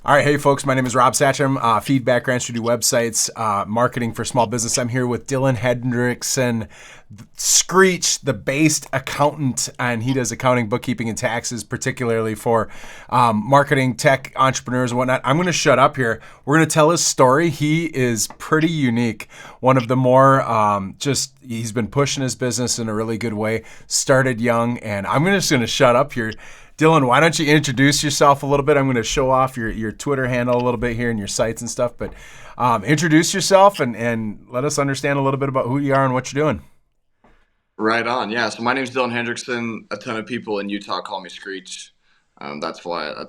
All right, hey folks, my name is Rob Satcham, FeedbackWrench. We do websites, marketing for small business. I'm here with Dylan Hendrickson, Screech, the based accountant, and he does accounting, bookkeeping, and taxes, particularly for marketing, tech, entrepreneurs, and whatnot. I'm going to shut up here. We're going to tell his story. He is pretty unique. One of the more he's been pushing his business in a really good way. Started young, and I'm just going to shut up here. Dylan, why don't you introduce yourself a little bit? I'm going to show off your Twitter handle a little bit here and your sites and stuff, but introduce yourself and let us understand a little bit about who you are and what you're doing. Right on. Yeah. So my name's Dylan Hendrickson. A ton of people in Utah call me Screech. That's the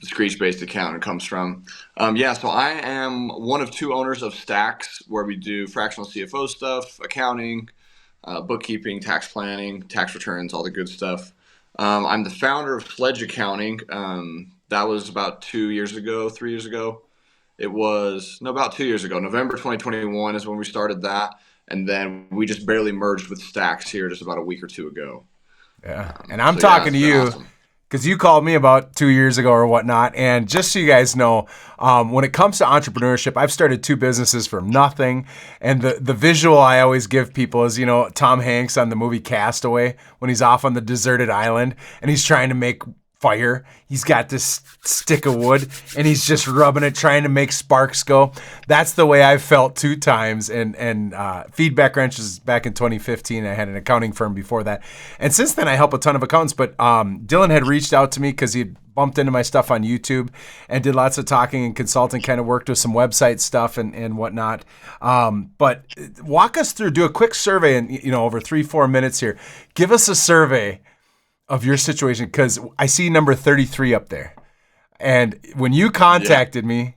Screech-based accountant comes from. So I am one of two owners of Stacks, where we do fractional CFO stuff, accounting, bookkeeping, tax planning, tax returns, all the good stuff. I'm the founder of Sledge Accounting. That was about 2 years ago, 3 years ago. About 2 years ago. November 2021 is when we started that. And then we just barely merged with Stacks here just about a week or two ago. Yeah. And I'm talking to it's been you awesome. because you called me about 2 years ago or whatnot. And just so you guys know, when it comes to entrepreneurship, I've started two businesses from nothing. And the visual I always give people is, Tom Hanks on the movie Castaway when he's off on the deserted island and he's trying to make fire. He's got this stick of wood and he's just rubbing it, trying to make sparks go. That's the way I felt two times. And FeedbackWrench is back in 2015. I had an accounting firm before that. And since then, I help a ton of accountants. But Dylan had reached out to me because he had bumped into my stuff on YouTube and did lots of talking and consulting, kind of worked with some website stuff and whatnot. But walk us through, do a quick survey in, over 3-4 minutes here. Give us a survey of your situation, because I see number 33 up there. And when you contacted me,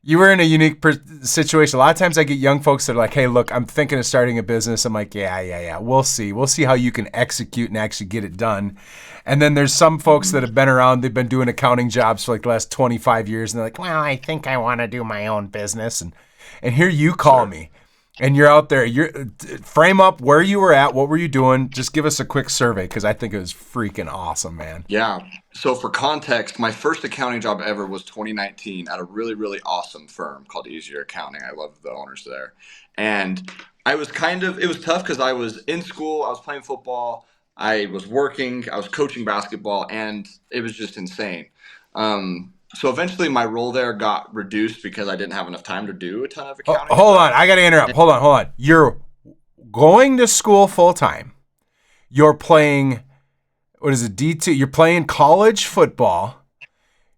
you were in a unique situation. A lot of times I get young folks that are like, hey, look, I'm thinking of starting a business. I'm like, yeah. We'll see. We'll see how you can execute and actually get it done. And then there's some folks that have been around. They've been doing accounting jobs for like the last 25 years. And they're like, well, I think I want to do my own business. And here you call me. And you're out there. Frame up where you were at. What were you doing? Just give us a quick survey, because I think it was freaking awesome, man. Yeah. So for context, my first accounting job ever was 2019 at a really, really awesome firm called Easier Accounting. I love the owners there. And it was tough because I was in school, I was playing football, I was working, I was coaching basketball, and it was just insane. So eventually my role there got reduced because I didn't have enough time to do a ton of accounting Hold stuff. on. I got to interrupt. Hold on. You're going to school full time. You're playing, what is it, D2? You're playing college football.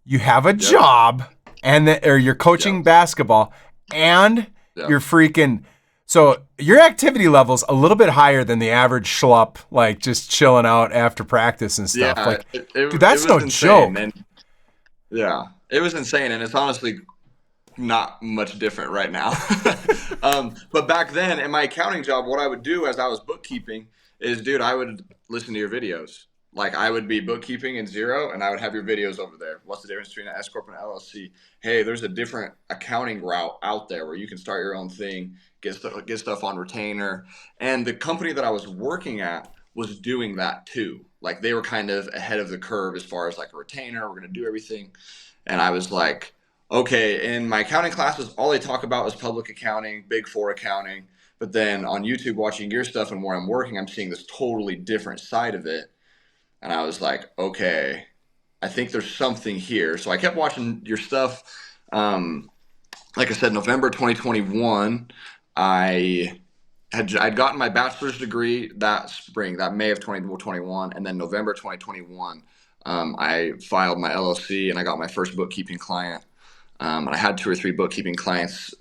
You have a job, or you're coaching basketball, and you're freaking. So your activity level's a little bit higher than the average schlup, like just chilling out after practice and stuff. Yeah, Like, dude, it that's was no insane. joke. Yeah, it was insane, and it's honestly not much different right now. But back then, in my accounting job, what I would do as I was bookkeeping is, dude, I would listen to your videos. Like, I would be bookkeeping in Zero, and I would have your videos over there. What's the difference between an S-Corp and an LLC? Hey, there's a different accounting route out there where you can start your own thing, get stuff on retainer. And the company that I was working at was doing that too. Like, they were kind of ahead of the curve as far as like a retainer. We're going to do everything. And I was like, okay, in my accounting classes, all they talk about is public accounting, Big Four accounting. But then on YouTube, watching your stuff and where I'm working, I'm seeing this totally different side of it. And I was like, okay, I think there's something here. So I kept watching your stuff. Like I said, November 2021, I'd gotten my bachelor's degree that spring, that May of 2021, and then November 2021, I filed my LLC and I got my first bookkeeping client. And I had 2 or 3 bookkeeping clients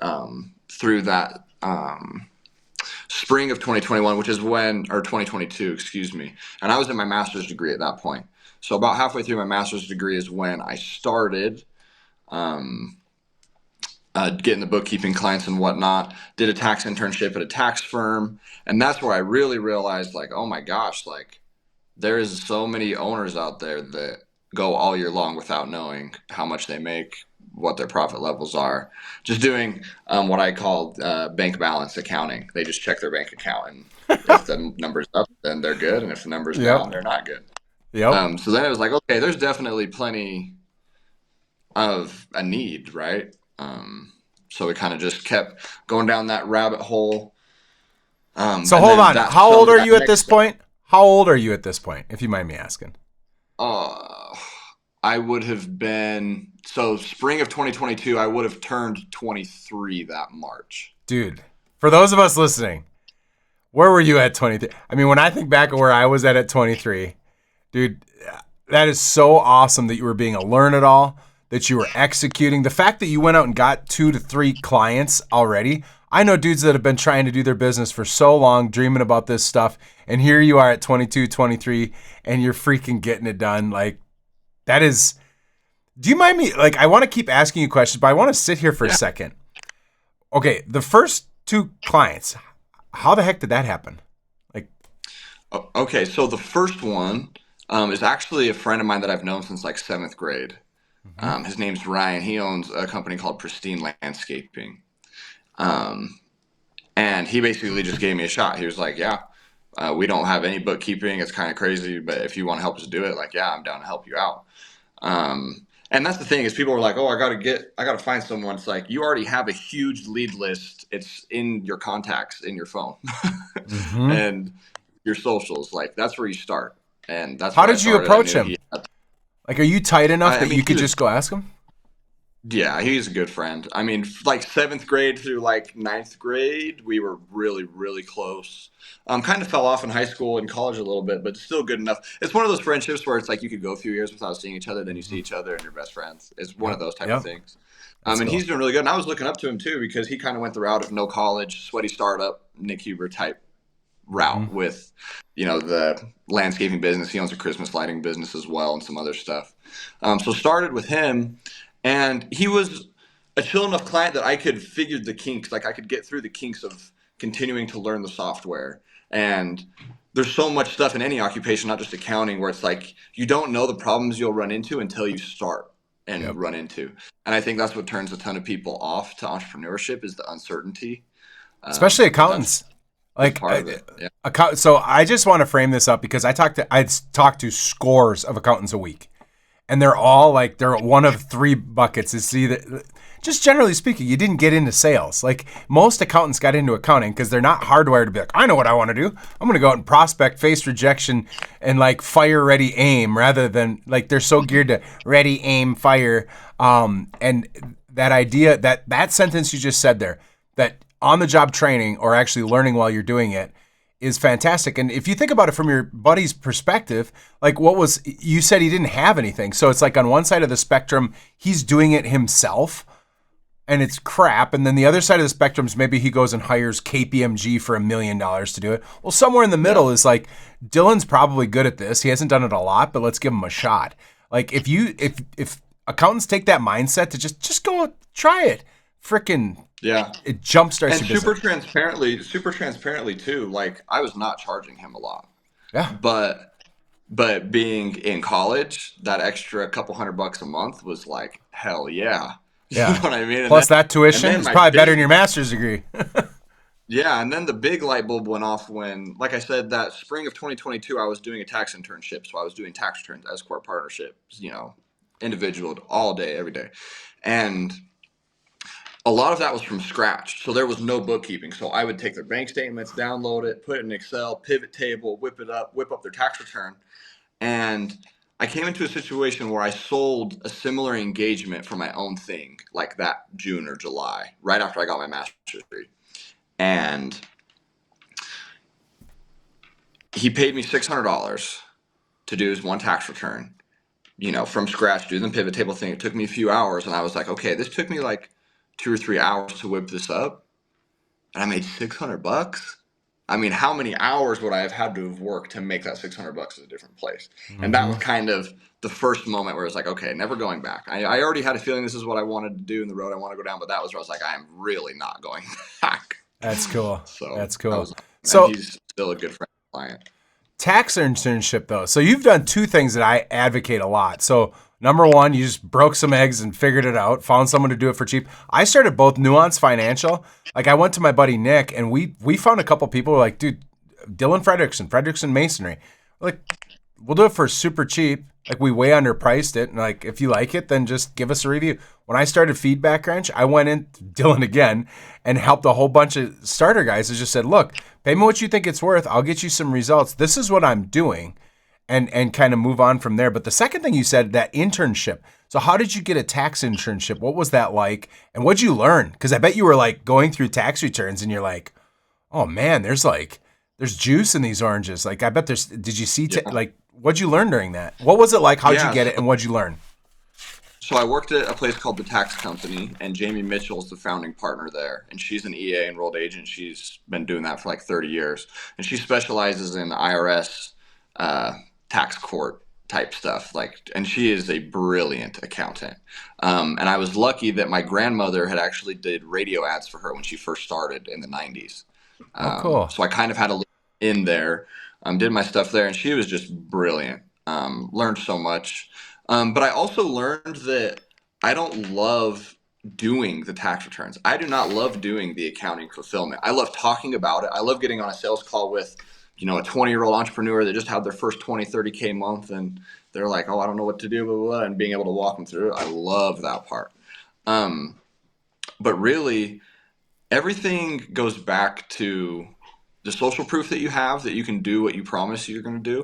through that spring of 2021, or 2022, excuse me. And I was in my master's degree at that point. So about halfway through my master's degree is when I started getting the bookkeeping clients and whatnot. Did a tax internship at a tax firm. And that's where I really realized, like, oh my gosh, like, there is so many owners out there that go all year long without knowing how much they make, what their profit levels are. Just doing what I call bank balance accounting. They just check their bank account, and if the number's up, then they're good, and if the number's Yep. down, they're not good. Yep. So then it was like, okay, there's definitely plenty of a need, right? So we kind of just kept going down that rabbit hole. So And hold then on. that How so old are that you at this next point? How old are you at this point, if you mind me asking? uh, I would have been so spring of 2022. I would have turned 23 that March. Dude, for those of us listening, where were you at 23? I mean, when I think back of where I was at 23, dude, that is so awesome that you were being a learn-it-all, that you were executing. The fact that you went out and got 2 to 3 clients already. I know dudes that have been trying to do their business for so long, dreaming about this stuff, and here you are at 22, 23, and you're freaking getting it done. Like, that is... Do you mind me? Like, I want to keep asking you questions, but I want to sit here for a Yeah. second. Okay, the first 2 clients, how the heck did that happen? Like, Okay, so the first one is actually a friend of mine that I've known since like 7th grade. mhm. His name's Ryan. He owns a company called Pristine Landscaping. Um, and he basically just gave me a shot. He was like, yeah, we don't have any bookkeeping. It's kind of crazy, but if you want to help us do it, like, yeah, I'm down to help you out. And that's the thing is people are like, oh, I got to find someone. It's like, you already have a huge lead list. It's in your contacts, in your phone Mhm. and your socials. Like that's where you start. And that's How where I did you started. I approach knew him? Like, are you tight enough I that mean, you could just go ask him? yeah, he's a good friend. I mean, like 7th grade through like 9th grade, we were really, really close. Kind of fell off in high school and college a little bit, but still good enough. It's one of those friendships where it's like you could go a few years without seeing each other, then you see Mhm. each other and you're best friends. It's one of Yep. those type of Yep. things. That's And cool. he's doing really good. And I was looking up to him too because he kind of went the route of no college, sweaty startup, Nick Huber type Mhm. route with, the landscaping business. He owns a Christmas lighting business as well and some other stuff. So started with him, and he was a chill enough client that I could figure the kinks. Like I could get through the kinks of continuing to learn the software. And there's so much stuff in any occupation, not just accounting, where it's like you don't know the problems you'll run into until you start and Yep. run into. And I think that's what turns a ton of people off to entrepreneurship is the uncertainty. Especially But that's accountants. just Like, part of it. Yeah. so I just want to frame this up because I talked to scores of accountants a week, and they're all like they're one of 3 buckets. Is either just generally speaking, you didn't get into sales. Like most accountants got into accounting because they're not hardwired to be like, I know what I want to do. I'm going to go out and prospect, face rejection, and like fire, ready, aim, rather than like they're so geared to ready, aim, fire. And that idea that sentence you just said there, that on the job training or actually learning while you're doing it is fantastic. And if you think about it from your buddy's perspective, like you said he didn't have anything. So it's like on one side of the spectrum, he's doing it himself and it's crap. And then the other side of the spectrum is maybe he goes and hires KPMG for $1 million to do it. Well, somewhere in the Yeah. middle is like, Dylan's probably good at this. He hasn't done it a lot, but let's give him a shot. Like if accountants take that mindset to just go try it, freaking Yeah. it jumpstarts And your business. super transparently too, like I was not charging him a lot. Yeah. But being in college, that extra couple $100 a month was like, hell yeah. You know Yeah. what I mean? Plus that And tuition then is my probably better than big your master's degree. yeah, and then the big light bulb went off when, like I said, that spring of 2022, I was doing a tax internship. So I was doing tax returns, S-Corp partnerships, individual all day, every day. And a lot of that was from scratch. So there was no bookkeeping. So I would take their bank statements, download it, put it in Excel, pivot table, whip up their tax return. And I came into a situation where I sold a similar engagement for my own thing, like that June or July, right after I got my master's degree. And he paid me $600 to do his one tax return, from scratch, do the pivot table thing. It took me a few hours, and I was like, okay, this took me like 2 or 3 hours to whip this up, and I made $600. I mean, how many hours would I have had to have worked to make that $600 at a different place? And that Mm-hmm. was kind of the first moment where it was like, okay, never going back. I already had a feeling this is what I wanted to do in the road I want to go down, but that was where I was like, I am really not going back. That's cool. So That's that cool. was, and So he's still a good friend client. tax internship though. So you've done 2 things that I advocate a lot. So number 1, you just broke some eggs and figured it out, found someone to do it for cheap. I started both Nuance Financial. Like I went to my buddy Nick and we found a couple people who were like, dude, Dylan Hendrickson Masonry. We're like, we'll do it for super cheap. Like we way underpriced it. And like, if you like it, then just give us a review. When I started FeedbackWrench, I went in, Dylan again, and helped a whole bunch of starter guys and just said, look, pay me what you think it's worth. I'll get you some results. This is what I'm doing. And kind of move on from there. But the second thing you said, that internship. So how did you get a tax internship? What was that like? And what'd you learn? Because I bet you were like going through tax returns and you're like, oh man, there's juice in these oranges. Like I bet did you see, like what'd you learn during that? What was it like? How'd you get it? And what'd you learn? So I worked at a place called the Tax Company, and Jamie Mitchell's the founding partner there. And she's an EA enrolled agent. She's been doing that for like 30 years. And she specializes in IRS, tax court type stuff. And she is a brilliant accountant. And I was lucky that my grandmother had actually did radio ads for her when she first started in the 90s. Cool. So I kind of had a little in there, did my stuff there, and she was just brilliant. Learned so much. But I also learned that I don't love doing the tax returns. I do not love doing the accounting fulfillment. I love talking about it. I love getting on a sales call with, a 20-year-old entrepreneur that just had their first 20, 30K month, and they're like, oh, I don't know what to do, blah, blah, blah, and being able to walk them through it. I love that part. But really, everything goes back to the social proof that you have that you can do what you promise you're going to do.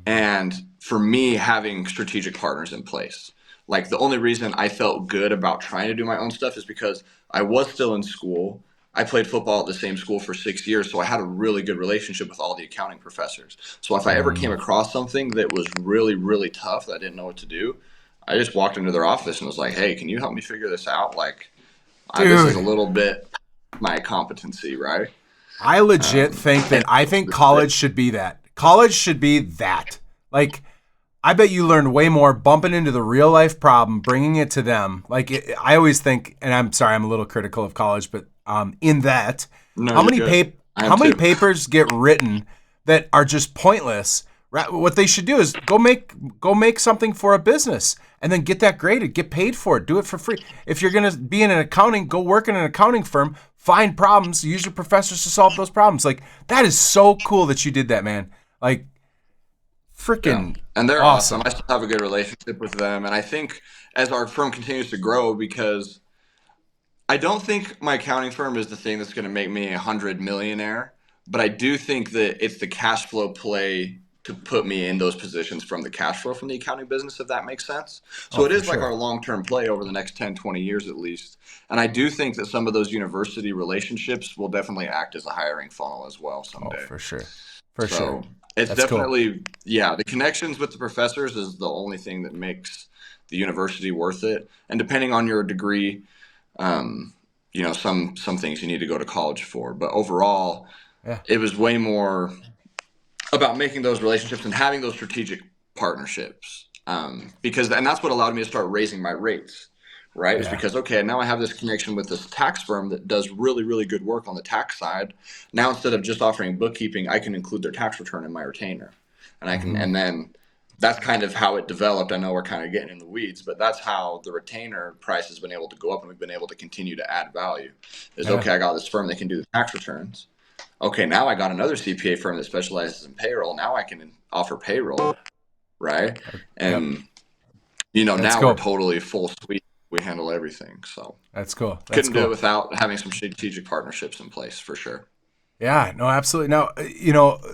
And for me, having strategic partners in place. Like the only reason I felt good about trying to do my own stuff is because I was still in school. I played football at the same school for 6 years, so I had a really good relationship with all the accounting professors. So if I ever came across something that was really, really tough that I didn't know what to do, I just walked into their office and was like, hey, can you help me figure this out? This is a little bit my competency, right? I legit think that college should be that. College should be that. Like, I bet you learned way more bumping into the real life problem, bringing it to them. I always think, and I'm sorry, I'm a little critical of college, but in that, how many papers get written that are just pointless? Right? What they should do is go make something for a business and then get that graded, get paid for it, do it for free. If you're gonna be in an accounting, go work in an accounting firm, find problems, use your professors to solve those problems. Like that is so cool that you did that, man. Like freaking and they're awesome. I still have a good relationship with them, and I think as our firm continues to grow, because I don't think my accounting firm is the thing that's going to make me $100 millionaire, but I do think that it's the cash flow play to put me in those positions from the cash flow from the accounting business, if that makes sense. So it is like our long-term play over the next 10, 20 years at least. And I do think that some of those university relationships will definitely act as a hiring funnel as well someday. Oh, for sure. For sure. It's definitely, the connections with the professors is the only thing that makes the university worth it. And depending on your degree, some things you need to go to college for. But overall, it was way more about making those relationships and having those strategic partnerships. And that's what allowed me to start raising my rates, right? It's because, now I have this connection with this tax firm that does really, really good work on the tax side. Now, instead of just offering bookkeeping, I can include their tax return in my retainer. And I can, and then that's kind of how it developed. I know we're kind of getting in the weeds, but that's how the retainer price has been able to go up and we've been able to continue to add value. I got this firm that can do the tax returns. Okay, now I got another CPA firm that specializes in payroll. Now I can offer payroll, right? And, now we're totally full suite. We handle everything. So that's cool. Couldn't do it without having some strategic partnerships in place for sure. Yeah, no, absolutely. Now,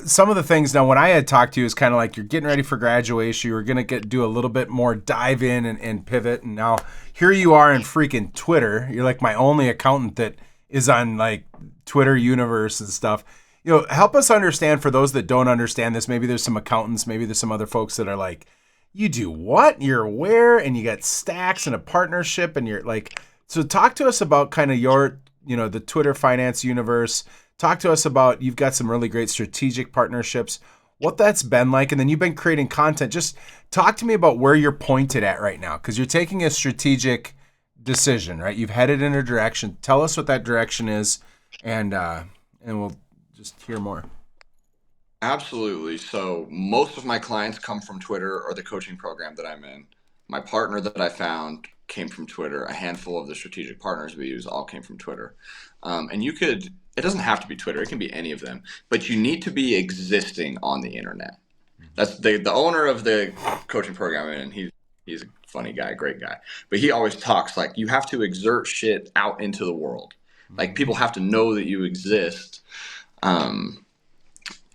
some of the things now when I had talked to you is kind of like you're getting ready for graduation. You were going to do a little bit more dive in and pivot. And now here you are in freaking Twitter. You're like my only accountant that is on like Twitter universe and stuff. Help us understand for those that don't understand this. Maybe there's some accountants, maybe there's some other folks that are like, you do what? You're where? And you got stacks and a partnership and you're like, so talk to us about kind of your, the Twitter finance universe. Talk to us about, you've got some really great strategic partnerships, what that's been like. And then you've been creating content. Just talk to me about where you're pointed at right now. Cause you're taking a strategic decision, right? You've headed in a direction. Tell us what that direction is. And we'll just hear more. Absolutely. So most of my clients come from Twitter or the coaching program that I'm in. My partner that I found came from Twitter. A handful of the strategic partners we use all came from Twitter. And it doesn't have to be Twitter. It can be any of them. But you need to be existing on the internet. That's the owner of the coaching program, and he's a funny guy, great guy. But he always talks like you have to exert shit out into the world. Like people have to know that you exist. And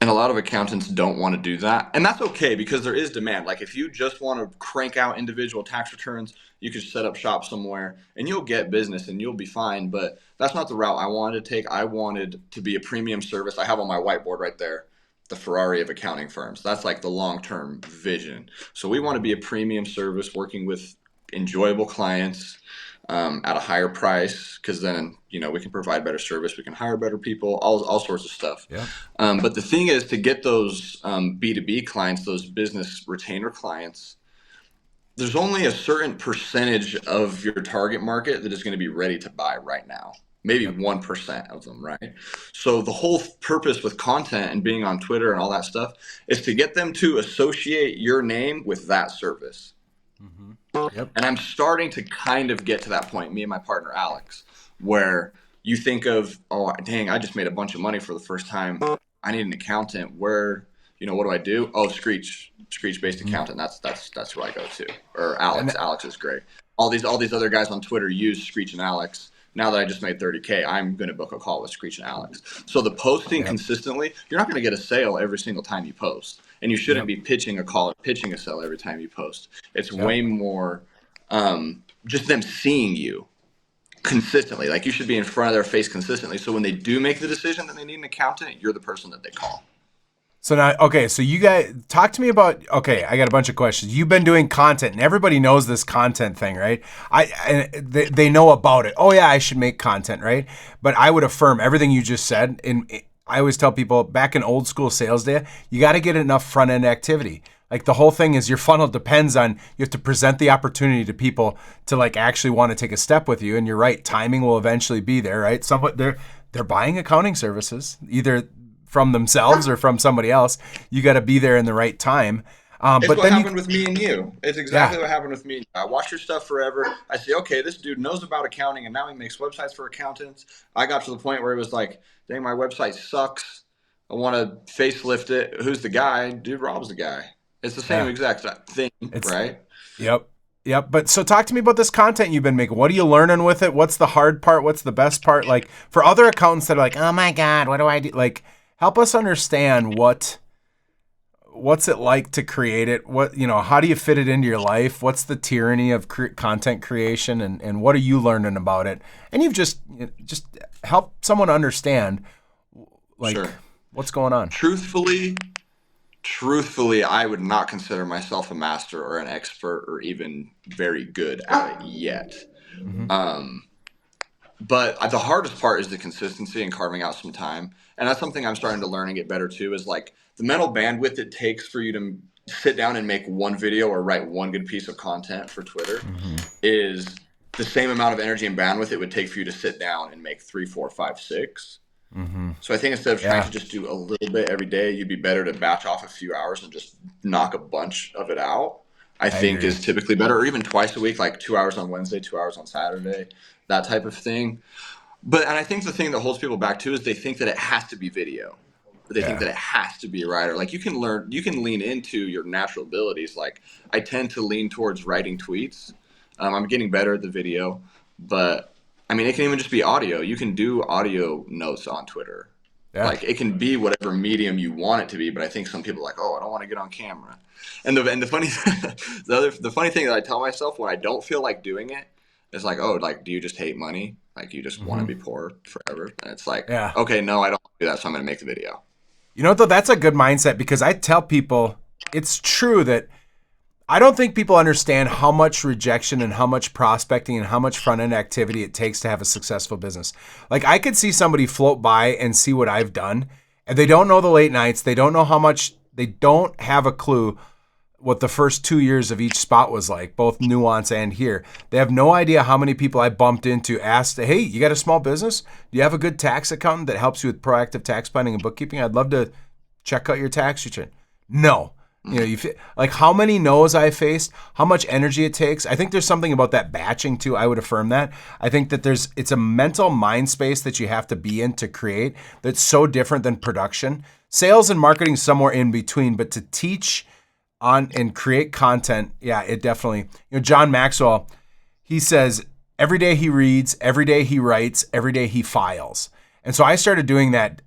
a lot of accountants don't want to do that. And that's okay because there is demand. Like if you just want to crank out individual tax returns, you could set up shop somewhere and you'll get business and you'll be fine. But that's not the route I wanted to take. I wanted to be a premium service. I have on my whiteboard right there the Ferrari of accounting firms. That's like the long-term vision. So we want to be a premium service working with enjoyable clients at a higher price, because then we can provide better service, we can hire better people, all sorts of stuff. Yeah. But the thing is, to get those B2B clients, those business retainer clients, there's only a certain percentage of your target market that is going to be ready to buy right now. Maybe 1% of them, right? So the whole purpose with content and being on Twitter and all that stuff is to get them to associate your name with that service. Yep. And I'm starting to kind of get to that point, me and my partner Alex, where you think of, oh, dang, I just made a bunch of money for the first time. I need an accountant. Where, what do I do? Oh, Screech-based accountant. That's who I go to. Or Alex. Alex is great. All these other guys on Twitter use Screech and Alex. Now that I just made $30K, I'm going to book a call with Screech and Alex. So the posting consistently, you're not going to get a sale every single time you post. And you shouldn't be pitching a call or pitching a sale every time you post. It's way more just them seeing you consistently. Like you should be in front of their face consistently. So when they do make the decision that they need an accountant, you're the person that they call. So now, okay, so you guys talk to me about, I got a bunch of questions. You've been doing content and everybody knows this content thing, right? They know about it. Oh yeah, I should make content, right? But I would affirm everything you just said. I always tell people back in old school sales day, you got to get enough front end activity. Like the whole thing is your funnel depends on, you have to present the opportunity to people to like actually want to take a step with you. And you're right, timing will eventually be there, right? They're buying accounting services, either from themselves or from somebody else. You got to be there in the right time. It's what happened with me and you. It's exactly what happened with me. I watched your stuff forever. I say, okay, this dude knows about accounting and now he makes websites for accountants. I got to the point where it was like, dang, my website sucks. I want to facelift it. Who's the guy? Dude, Rob's the guy. It's the same exact thing, right? Yep. But so talk to me about this content you've been making. What are you learning with it? What's the hard part? What's the best part? Like for other accountants that are like, oh my God, what do I do? Like, help us understand what's it like to create it? How do you fit it into your life? What's the tyranny of content creation, and what are you learning about it? And you've just help someone understand, what's going on. Truthfully, I would not consider myself a master or an expert or even very good at it yet. But the hardest part is the consistency and carving out some time. And that's something I'm starting to learn and get better too, is like the mental bandwidth it takes for you to sit down and make one video or write one good piece of content for Twitter is the same amount of energy and bandwidth it would take for you to sit down and make 3, 4, 5, 6. So I think instead of trying to just do a little bit every day, you'd be better to batch off a few hours and just knock a bunch of it out. I think is typically better, or even twice a week, like 2 hours on Wednesday, 2 hours on Saturday, that type of thing. And I think the thing that holds people back too is they think that it has to be video. They think that it has to be a writer. Like you can lean into your natural abilities. Like I tend to lean towards writing tweets. I'm getting better at the video, but I mean, it can even just be audio. You can do audio notes on Twitter. Yeah. Like it can be whatever medium you want it to be, but I think some people are like, oh, I don't want to get on camera. And the funny the funny thing that I tell myself when I don't feel like doing it is like, oh, like, do you just hate money? Like you just want to be poor forever? And it's like, okay, no, I don't do that, so I'm going to make the video. You know what, though? That's a good mindset, because I tell people it's true that I don't think people understand how much rejection and how much prospecting and how much front-end activity it takes to have a successful business. Like I could see somebody float by and see what I've done, and they don't know the late nights. They don't know how much, they don't have a clue what the first 2 years of each spot was like, both nuance and here. They have no idea how many people I bumped into, asked, hey, you got a small business? Do you have a good tax accountant that helps you with proactive tax planning and bookkeeping? I'd love to check out your tax return. No. You feel, like how many no's I faced, how much energy it takes. I think there's something about that batching too. I would affirm that. I think that it's a mental mind space that you have to be in to create that's so different than production. Sales and marketing somewhere in between, but to teach on and create content, yeah, it definitely, John Maxwell, he says every day he reads, every day he writes, every day he files. And so I started doing that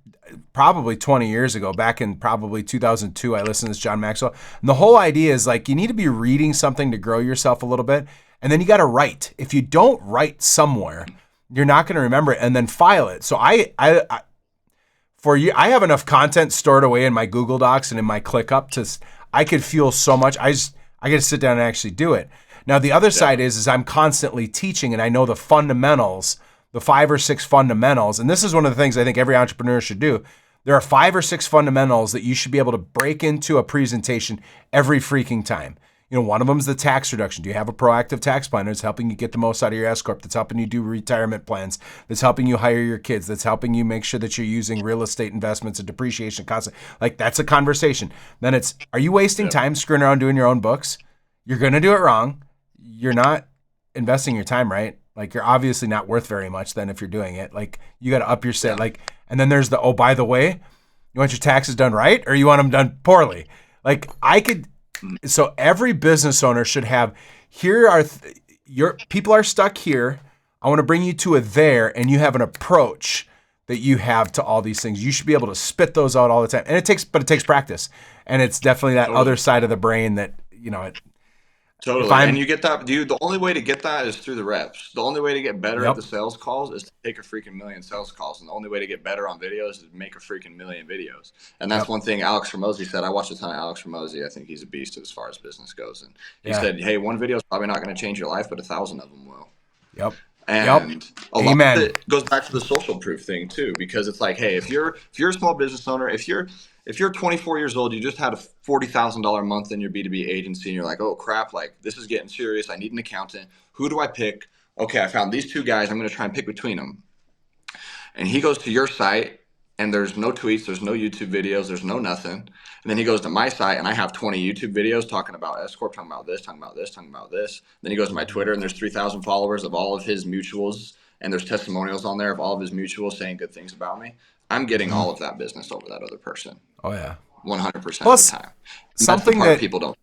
probably 20 years ago, back in probably 2002. I listened to this John Maxwell. And the whole idea is like, you need to be reading something to grow yourself a little bit. And then you got to write. If you don't write somewhere, you're not going to remember it, and then file it. So I for you, I have enough content stored away in my Google Docs and in my ClickUp I could feel so much. I got to sit down and actually do it. Now, the other side is I'm constantly teaching, and I know the fundamentals, the 5 or 6 fundamentals. And this is one of the things I think every entrepreneur should do. There are 5 or 6 fundamentals that you should be able to break into a presentation every freaking time. One of them is the tax reduction. Do you have a proactive tax plan that's helping you get the most out of your S-Corp, that's helping you do retirement plans, that's helping you hire your kids, that's helping you make sure that you're using real estate investments and depreciation constantly? Like, that's a conversation. Then it's, are you wasting time screwing around doing your own books? You're going to do it wrong. You're not investing your time right. Like, you're obviously not worth very much then if you're doing it. Like, you got to up your set. Like, and then there's the, oh, by the way, you want your taxes done right or you want them done poorly? Like, so every business owner should have, here are your people are stuck here. I want to bring you to a there, and you have an approach that you have to all these things. You should be able to spit those out all the time. And it takes practice. And it's definitely that other side of the brain that, Totally. And you get that, dude. The only way to get that is through the reps. The only way to get better at the sales calls is to take a freaking million sales calls. And the only way to get better on videos is to make a freaking million videos. And that's one thing Alex Hormozi said. I watched a ton of Alex Hormozi. I think he's a beast as far as business goes. And he said, hey, one video is probably not going to change your life, but 1,000 of them will. Yep. And a lot of it goes back to the social proof thing too, because it's like, hey, if you're a small business owner, if you're 24 years old, you just had a $40,000 month in your B2B agency, and you're like, oh crap, like this is getting serious. I need an accountant. Who do I pick? Okay, I found these 2 guys. I'm going to try and pick between them. And he goes to your site, and there's no tweets, there's no YouTube videos, there's no nothing. And then he goes to my site, and I have 20 YouTube videos talking about S-Corp, talking about this, talking about this, talking about this. Then he goes to my Twitter, and there's 3,000 followers of all of his mutuals, and there's testimonials on there of all of his mutuals saying good things about me. I'm getting all of that business over that other person. Oh, yeah. 100% Plus, of the time. Something that people don't.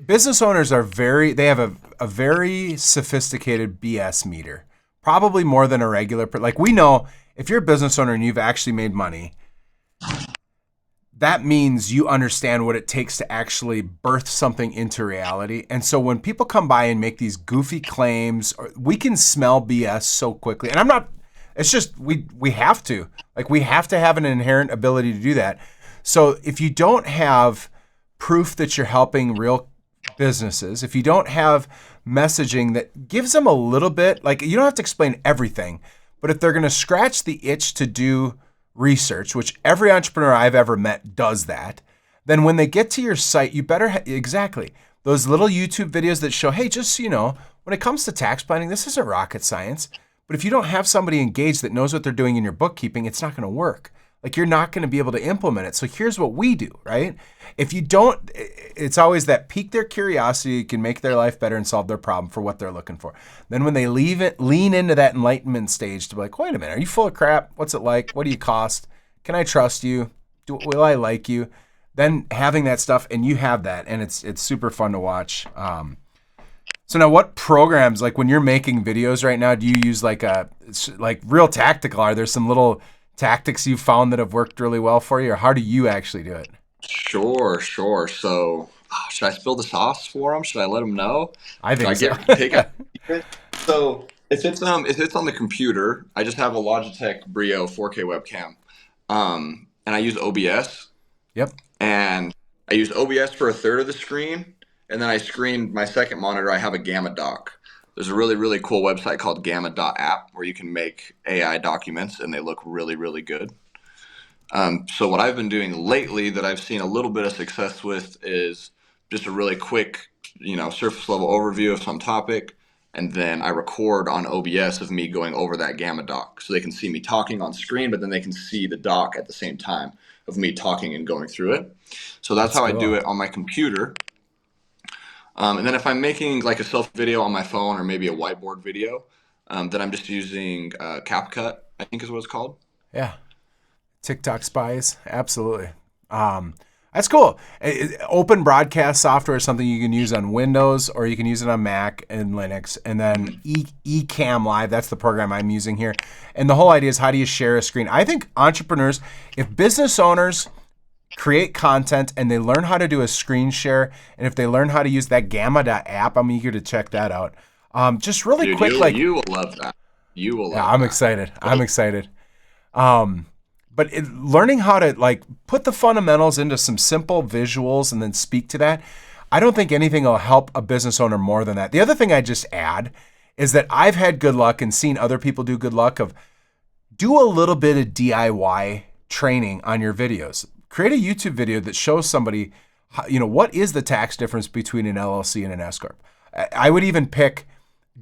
Business owners they have a very sophisticated BS meter, probably more than a regular. Like, we know if you're a business owner and you've actually made money, that means you understand what it takes to actually birth something into reality. And so when people come by and make these goofy claims, we can smell BS so quickly. And it's just, we have to. Like, we have to have an inherent ability to do that. So if you don't have proof that you're helping real businesses, if you don't have messaging that gives them a little bit, like, you don't have to explain everything, but if they're going to scratch the itch to do research, which every entrepreneur I've ever met does that, then when they get to your site, you better exactly those little YouTube videos that show, hey, just so you know, when it comes to tax planning, this isn't rocket science. But if you don't have somebody engaged that knows what they're doing in your bookkeeping, it's not going to work. Like, you're not going to be able to implement it. So here's what we do, right? If you don't, it's always that pique their curiosity, you can make their life better and solve their problem for what they're looking for. Then when they lean into that enlightenment stage to be like, wait a minute, are you full of crap? What's it like? What do you cost? Can I trust you? Will I like you? Then having that stuff, and you have that, and it's super fun to watch. So now, what programs, like when you're making videos right now, do you use like real tactical? Are there some little tactics you've found that have worked really well for you, or how do you actually do it? Sure. So, should I spill the sauce for them? Should I let them know? I think so. So if it's on the computer, I just have a Logitech Brio 4K webcam, and I use OBS. Yep. And I use OBS for a third of the screen, and then I screen my second monitor. I have a Gamma doc. There's a really, really cool website called Gamma.app where you can make AI documents, and they look really, really good. So what I've been doing lately that I've seen a little bit of success with is just a really quick, surface level overview of some topic. And then I record on OBS of me going over that Gamma doc. So they can see me talking on screen, but then they can see the doc at the same time of me talking and going through it. So that's how cool. I do it on my computer. And then if I'm making like a self video on my phone or maybe a whiteboard video, then I'm just using CapCut, I think is what it's called. Yeah. TikTok spies. Absolutely. That's cool. Open broadcast software is something you can use on Windows or you can use it on Mac and Linux. And then Ecamm Live, that's the program I'm using here. And the whole idea is, how do you share a screen? I think entrepreneurs, if business owners create content and they learn how to do a screen share, and if they learn how to use that Gamma.app, I'm eager to check that out. Just really Dude, quick, you will love that. You will love yeah, I'm that. excited. I'm excited. But learning how to like put the fundamentals into some simple visuals and then speak to that, I don't think anything will help a business owner more than that. The other thing I just add is that I've had good luck and seen other people do good luck of do a little bit of DIY training on your videos. Create a YouTube video that shows somebody, what is the tax difference between an LLC and an S-Corp. I would even pick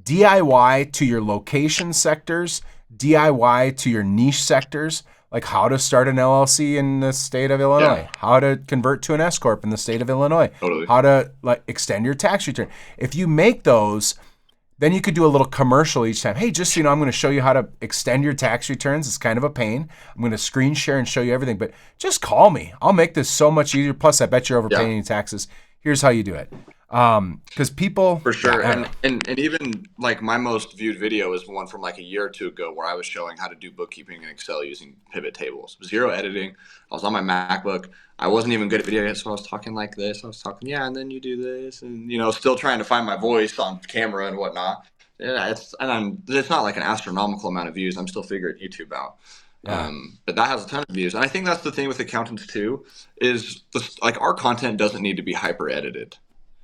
DIY to your location sectors, DIY to your niche sectors, like how to start an LLC in the state of Illinois, how to convert to an S-Corp in the state of Illinois, how to like extend your tax return. If you make those, then you could do a little commercial each time. Hey, just so you know, I'm going to show you how to extend your tax returns. It's kind of a pain. I'm going to screen share and show you everything, but just call me. I'll make this so much easier. Plus, I bet you're overpaying your taxes. Here's how you do it. Because people for sure, and even like my most viewed video is one from like a year or two ago where I was showing how to do bookkeeping in Excel using pivot tables. Zero editing. I was on my MacBook. I wasn't even good at video yet, so I was talking like this. I was talking, and then you do this, and still trying to find my voice on camera and whatnot. Yeah, it's not like an astronomical amount of views. I'm still figuring YouTube out. But that has a ton of views, and I think that's the thing with accountants too. Is like our content doesn't need to be hyper edited.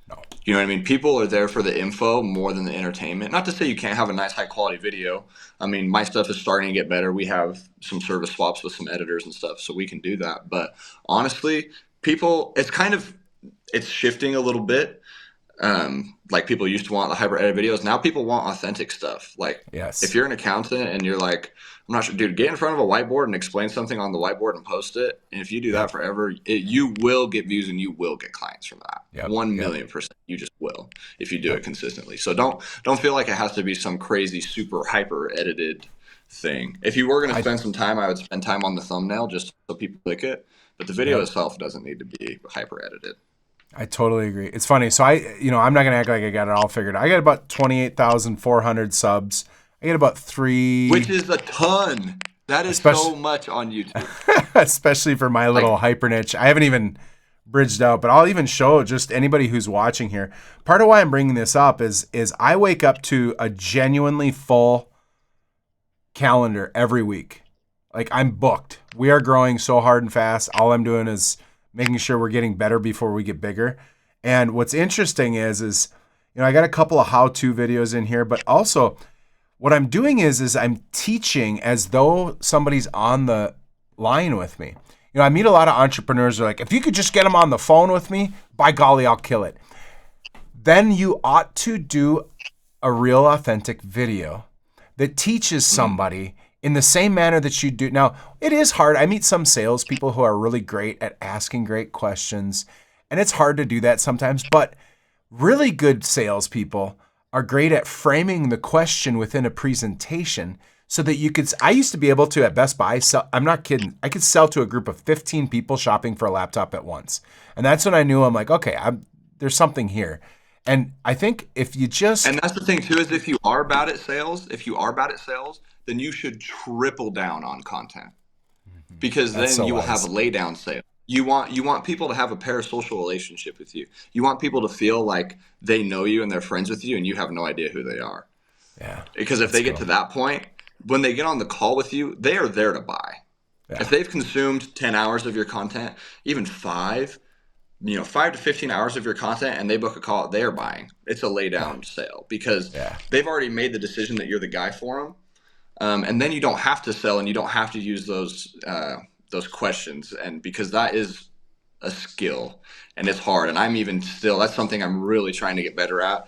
No. You know what I mean? People are there for the info more than the entertainment. Not to say you can't have a nice high quality video. I mean, my stuff is starting to get better. We have some service swaps with some editors and stuff, so we can do that. But honestly, it's shifting a little bit. Like people used to want the hyper edit videos. Now people want authentic stuff. Like if you're an accountant and you're like, I'm not sure, dude, get in front of a whiteboard and explain something on the whiteboard and post it. And if you do that forever, you will get views and you will get clients from that. 1,000,000%. You just will if you do it consistently. So don't feel like it has to be some crazy, super hyper edited thing. If you were going to spend some time, I would spend time on the thumbnail just so people click it. But the video itself doesn't need to be hyper edited. I totally agree. It's funny. So I'm not going to act like I got it all figured out. I got about 28,400 subs. I get about 3. Which is a ton. That is so much on YouTube. Especially for my little hyper niche. I haven't even bridged out, but I'll even show just anybody who's watching here. Part of why I'm bringing this up is I wake up to a genuinely full calendar every week. Like I'm booked. We are growing so hard and fast. All I'm doing is making sure we're getting better before we get bigger. And what's interesting is I got a couple of how-to videos in here, but also what I'm doing is I'm teaching as though somebody's on the line with me. I meet a lot of entrepreneurs who are like, if you could just get them on the phone with me, by golly, I'll kill it. Then you ought to do a real authentic video that teaches somebody in the same manner that you do. Now, it is hard. I meet some salespeople who are really great at asking great questions, and it's hard to do that sometimes, but really good salespeople are great at framing the question within a presentation so that you could, I used to be able to at Best Buy sell, I'm not kidding, I could sell to a group of 15 people shopping for a laptop at once. And that's when I knew I'm like, okay, there's something here. And I think if you just... And that's the thing too, is if you are bad at sales, then you should triple down on content. Because then you will have a lay down sale. You want people to have a parasocial relationship with you. You want people to feel like they know you and they're friends with you and you have no idea who they are. Yeah. Because if they get to that point, when they get on the call with you, they are there to buy. Yeah. If they've consumed 10 hours of your content, even 5 to 15 hours of your content and they book a call, they are buying. It's a lay down sale because they've already made the decision that you're the guy for them. And then you don't have to sell and you don't have to use those questions, and because that is a skill and it's hard, and I'm even still, that's something I'm really trying to get better at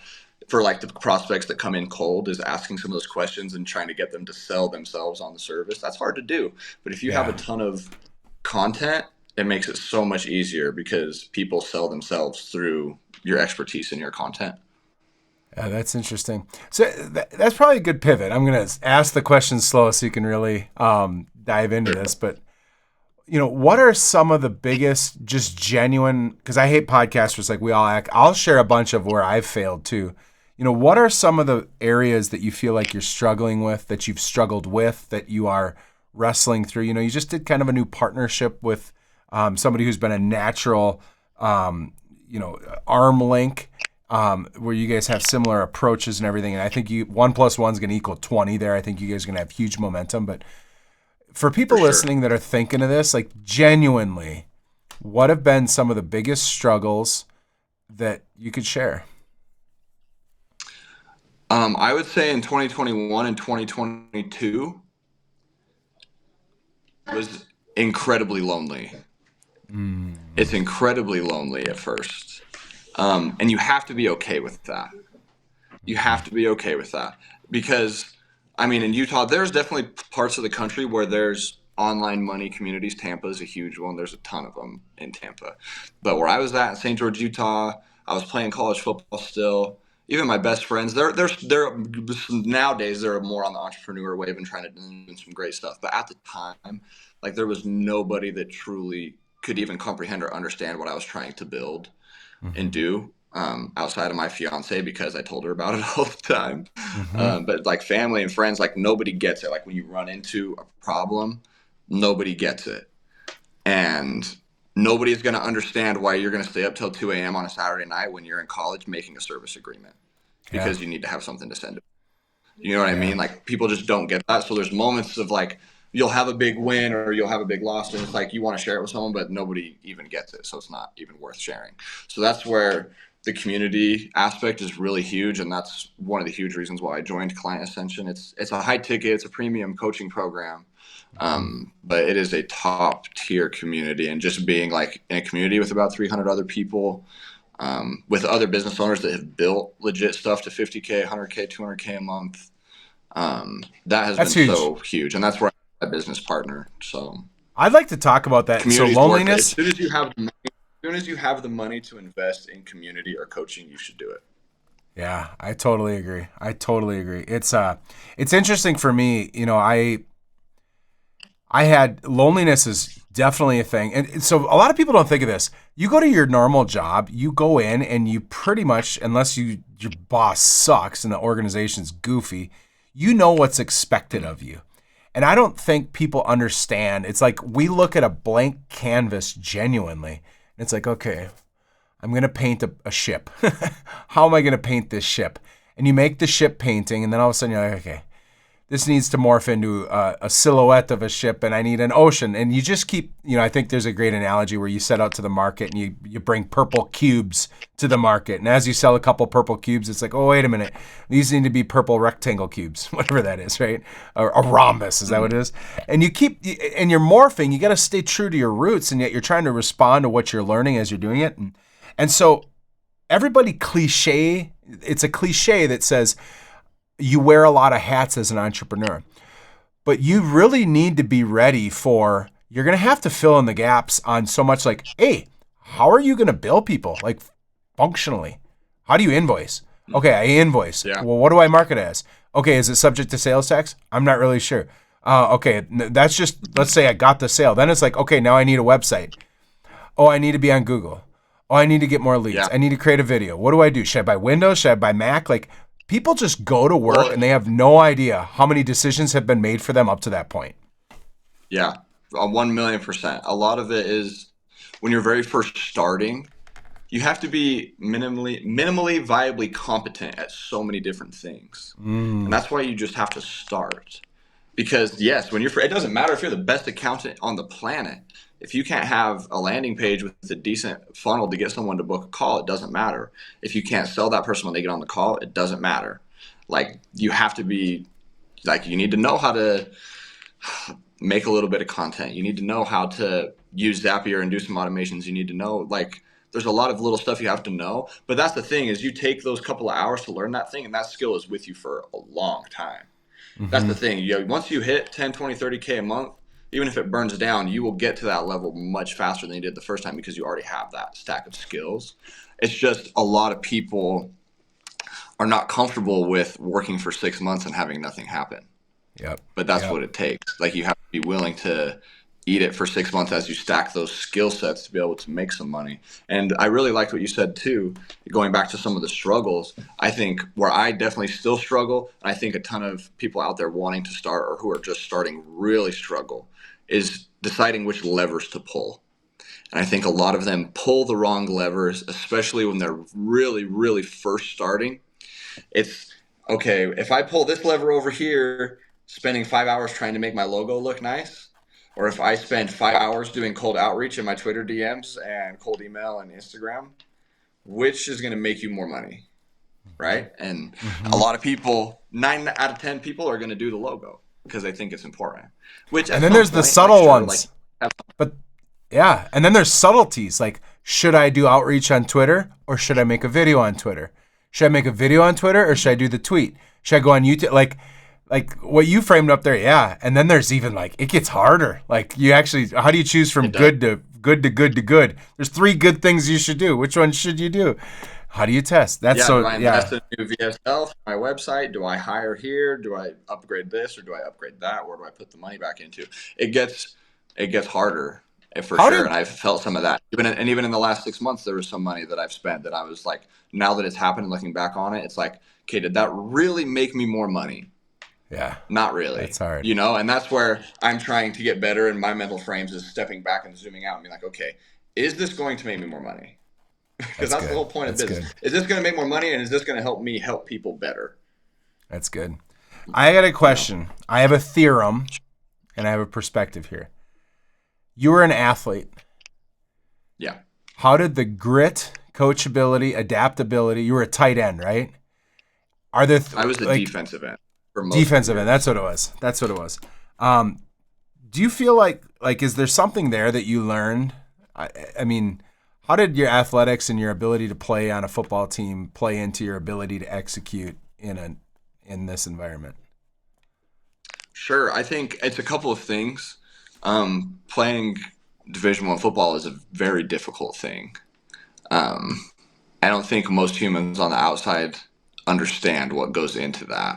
for like the prospects that come in cold, is asking some of those questions and trying to get them to sell themselves on the service. That's hard to do, but if you have a ton of content, it makes it so much easier because people sell themselves through your expertise in your content. Yeah, that's interesting. So that's probably a good pivot. I'm going to ask the question slow so you can really dive into this, but what are some of the biggest, just genuine, because I hate podcasters like we all act. I'll share a bunch of where I've failed too. What are some of the areas that you feel like you're struggling with, that you've struggled with, that you are wrestling through? You just did kind of a new partnership with somebody who's been a natural, arm link, where you guys have similar approaches and everything. And I think 1 + 1 is going to equal 20 there. I think you guys are going to have huge momentum. But for people listening that are thinking of this, like genuinely, what have been some of the biggest struggles that you could share? I would say in 2021 and 2022 was incredibly lonely. It's incredibly lonely at first. And you have to be okay with that. You have to be okay with that because, in Utah, there's definitely parts of the country where there's online money communities. Tampa is a huge one. There's a ton of them in Tampa. But where I was at in St. George, Utah, I was playing college football still. Even my best friends, they're nowadays they're more on the entrepreneur wave and trying to do some great stuff. But at the time, like there was nobody that truly could even comprehend or understand what I was trying to build and do. Outside of my fiance, because I told her about it all the time. But like family and friends, like nobody gets it. Like when you run into a problem, nobody gets it. And nobody's going to understand why you're going to stay up till 2 a.m. on a Saturday night when you're in college making a service agreement because you need to have something to send. You know what I mean? Like people just don't get that. So there's moments of like, you'll have a big win or you'll have a big loss, and it's like you want to share it with someone, but nobody even gets it. So it's not even worth sharing. So that's where the community aspect is really huge, and that's one of the huge reasons why I joined Client Ascension. It's a high ticket, it's a premium coaching program, but it is a top tier community, and just being like in a community with about 300 other people, with other business owners that have built legit stuff to 50K, 100K, 200K a month. That's been huge. So huge, and that's where I'm a business partner. So I'd like to talk about that. So loneliness. As soon as you have the money to invest in community or coaching, you should do it. Yeah, I totally agree. It's interesting for me. I had loneliness is definitely a thing, and so a lot of people don't think of this. You go to your normal job, you go in, and you pretty much, unless your boss sucks and the organization's goofy, you know what's expected of you. And I don't think people understand. It's like we look at a blank canvas genuinely. It's like, okay, I'm going to paint a ship. How am I going to paint this ship? And you make the ship painting, and then all of a sudden you're like, okay, this needs to morph into a silhouette of a ship, and I need an ocean. And you just keep, I think there's a great analogy where you set out to the market and you bring purple cubes to the market. And as you sell a couple purple cubes, it's like, oh, wait a minute. These need to be purple rectangle cubes, whatever that is, right? Or a rhombus, is that what it is? And and you're morphing. You got to stay true to your roots, and yet you're trying to respond to what you're learning as you're doing it. And so everybody it's a cliche that says, you wear a lot of hats as an entrepreneur, but you really need to be ready you're going to have to fill in the gaps on so much like, hey, how are you going to bill people? Like functionally, how do you invoice? Okay, I invoice. Yeah. Well, what do I mark it as? Okay, is it subject to sales tax? I'm not really sure. Okay, that's just, let's say I got the sale. Then it's like, okay, now I need a website. Oh, I need to be on Google. Oh, I need to get more leads. Yeah. I need to create a video. What do I do? Should I buy Windows? Should I buy Mac? Like, people just go to work and they have no idea how many decisions have been made for them up to that point. Yeah, 1,000,000%. A lot of it is when you're very first starting, you have to be minimally viably competent at so many different things. And that's why you just have to start. Because yes, it doesn't matter if you're the best accountant on the planet. If you can't have a landing page with a decent funnel to get someone to book a call, it doesn't matter. If you can't sell that person when they get on the call, it doesn't matter. Like you have to be, like you need to know how to make a little bit of content. You need to know how to use Zapier and do some automations. You need to know, like, there's a lot of little stuff you have to know. But that's the thing is you take those couple of hours to learn that thing, and that skill is with you for a long time. That's the thing. Once you hit 10, 20, 30K a month, even if it burns down, you will get to that level much faster than you did the first time because you already have that stack of skills. It's just a lot of people are not comfortable with working for 6 months and having nothing happen. Yep. But that's what it takes. Like you have to be willing to eat it for 6 months as you stack those skill sets to be able to make some money. And I really liked what you said too, going back to some of the struggles. I think where I definitely still struggle, and I think a ton of people out there wanting to start or who are just starting really struggle, is deciding which levers to pull. And I think a lot of them pull the wrong levers, especially when they're really, really first starting. It's okay, if I pull this lever over here, spending 5 hours trying to make my logo look nice, or if I spend 5 hours doing cold outreach in my Twitter DMs and cold email and Instagram, which is going to make you more money, right? And a lot of people, 9 out of 10 people, are going to do the logo because they think it's important. Which, And then there's the subtle ones. But yeah, and then there's subtleties like, should I do outreach on Twitter or should I make a video on Twitter? Should I make a video on Twitter or should I do the tweet? Should I go on YouTube? Like what you framed up there, yeah. And then there's even like, it gets harder. Like you actually, how do you choose from good to good to good to good? There's 3 good things you should do. Which one should you do? How do you test? That's do I invest in a new VSL for my website? Do I hire here? Do I upgrade this or do I upgrade that? Where do I put the money back into? It gets harder. For sure, and I've felt some of that. Even in the last 6 months, there was some money that I've spent that I was like, now that it's happened, looking back on it, it's like, okay, did that really make me more money? Yeah. Not really. It's hard. And that's where I'm trying to get better in my mental frames, is stepping back and zooming out and being like, okay, is this going to make me more money? Because that's the whole point of business. Is this going to make more money, and is this going to help me help people better? That's good. I got a question. I have a theorem, and I have a perspective here. You were an athlete. Yeah. How did the grit, coachability, adaptability, you were a tight end, right? Are there I was a defensive end. Defensive end, that's what it was. Do you feel like is there something there that you learned? I mean, how did your athletics and your ability to play on a football team play into your ability to execute in this environment? Sure. I think it's a couple of things. Playing Division I football is a very difficult thing. I don't think most humans on the outside understand what goes into that.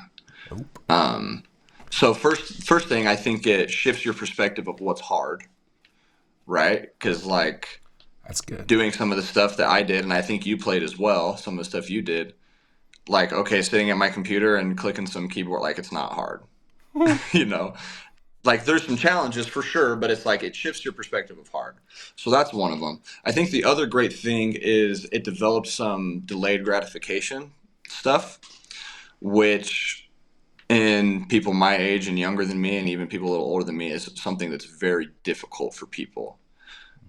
Nope. So first thing, I think it shifts your perspective of what's hard, right? Because like, that's good. Doing some of the stuff that I did, and I think you played as well, some of the stuff you did, like, okay, sitting at my computer and clicking some keyboard, like, it's not hard. Like there's some challenges for sure, but it's like it shifts your perspective of hard. So that's one of them. I think the other great thing is it developed some delayed gratification stuff, which in people my age and younger than me, and even people a little older than me, is something that's very difficult for people.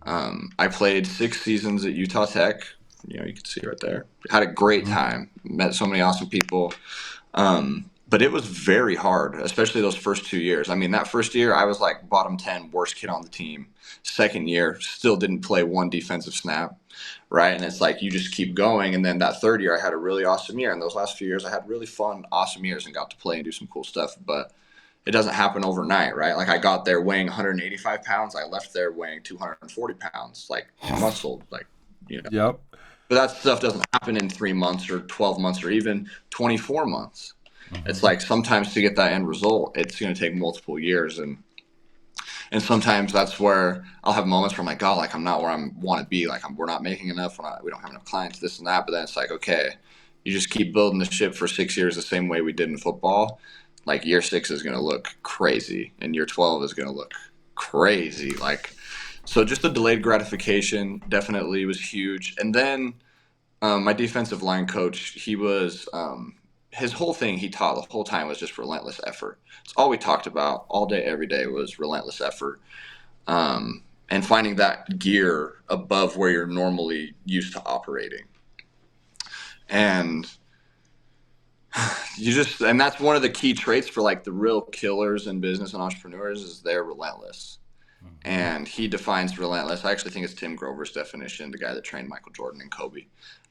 I played 6 seasons at Utah Tech. You can see right there. Had a great time. Met so many awesome people. But it was very hard, especially those first 2 years. I mean, that first year, I was like bottom 10, worst kid on the team. Second year, still didn't play one defensive snap, right? And it's like you just keep going. And then that third year, I had a really awesome year. And those last few years, I had really fun, awesome years and got to play and do some cool stuff. But it doesn't happen overnight, right? Like I got there weighing 185 pounds. I left there weighing 240 pounds, like muscled, like, Yep. But that stuff doesn't happen in 3 months or 12 months or even 24 months. It's like sometimes to get that end result, it's going to take multiple years. And sometimes that's where I'll have moments where I'm like, God, like I'm not where I want to be. Like we're not making enough. We don't have enough clients, this and that. But then it's like, okay, you just keep building the ship for 6 years the same way we did in football. Like year 6 is going to look crazy and year 12 is going to look crazy. Like, so just the delayed gratification definitely was huge. And then my defensive line coach, he was his whole thing he taught the whole time was just relentless effort. It's all we talked about all day, every day was relentless effort. And finding that gear above where you're normally used to operating. And and that's one of the key traits for like the real killers in business and entrepreneurs is they're relentless. And he defines relentless. I actually think it's Tim Grover's definition, the guy that trained Michael Jordan and Kobe.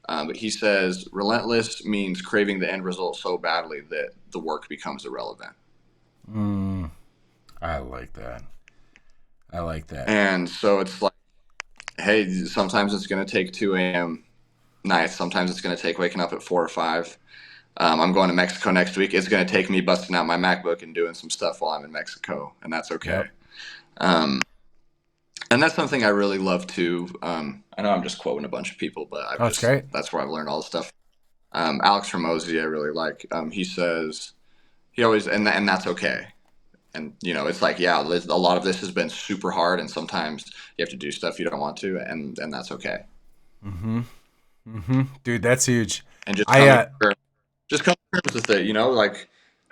But he says relentless means craving the end result so badly that the work becomes irrelevant. I like that. And so it's like, hey, sometimes it's going to take 2 a.m. nights. Sometimes it's going to take waking up at 4 or 5. I'm going to Mexico next week. It's going to take me busting out my MacBook and doing some stuff while I'm in Mexico, and that's okay. Yep. And that's something I really love too. I know I'm just quoting a bunch of people, but Oh, it's great. that's where I've learned all the stuff. Alex Hormozy, I really like. He says he always, and that's okay. And it's like, yeah, a lot of this has been super hard, and sometimes you have to do stuff you don't want to, and that's okay. Dude, that's huge. And just I come to terms with it. Like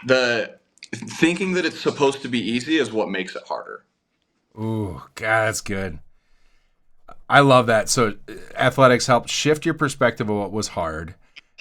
the thinking that it's supposed to be easy is what makes it harder. Ooh, God, that's good. I love that. So athletics helped shift your perspective of what was hard,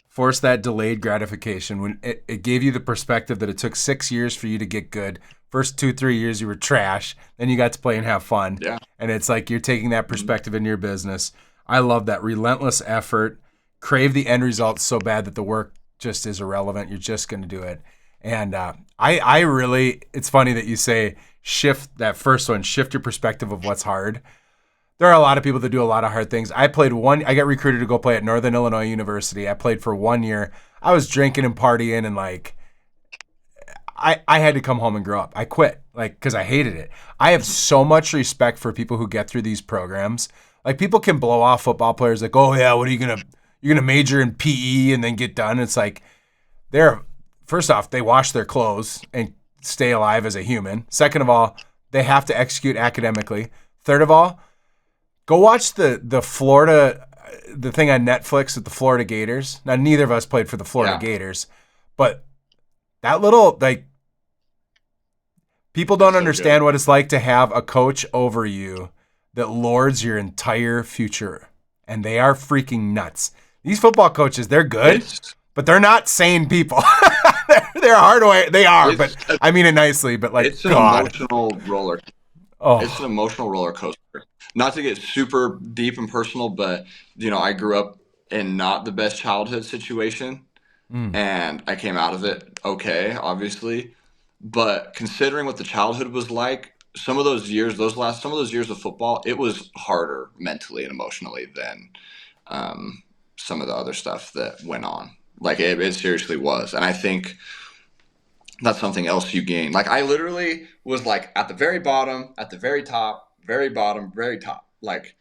force that delayed gratification when it gave you the perspective that it took 6 years for you to get good. First 2-3 years you were trash. Then you got to play and have fun. Yeah. And it's like you're taking that perspective in your business. I love that relentless effort. Crave the end result so bad that the work just is irrelevant. You're just going to do it. And I really, it's funny that you say shift that first one, shift your perspective of what's hard. There are a lot of people that do a lot of hard things. I got recruited to go play at Northern Illinois University. I played for 1 year. I was drinking and partying and like, I had to come home and grow up. I quit because I hated it. I have so much respect for people who get through these programs. Like people can blow off football players like, oh yeah, what are you're gonna major in PE and then get done. It's like first off, they wash their clothes and stay alive as a human. Second of all, they have to execute academically. Third of all, go watch the thing on Netflix with the Florida Gators. Now neither of us played for the Florida Gators, but that little people don't understand what it's like to have a coach over you that lords your entire future. And they are freaking nuts. These football coaches, they're good, but they're not sane people. they're hard way. They are, but I mean it nicely. But like, it's an emotional roller. Oh, it's an emotional roller coaster. Not to get super deep and personal, but I grew up in not the best childhood situation, and I came out of it okay, obviously. But considering what the childhood was like, some of those years of football, it was harder mentally and emotionally than some of the other stuff that went on. Like it seriously was, and I think that's something else you gain. Like I literally was like at the very bottom, at the very top, very bottom, very top, like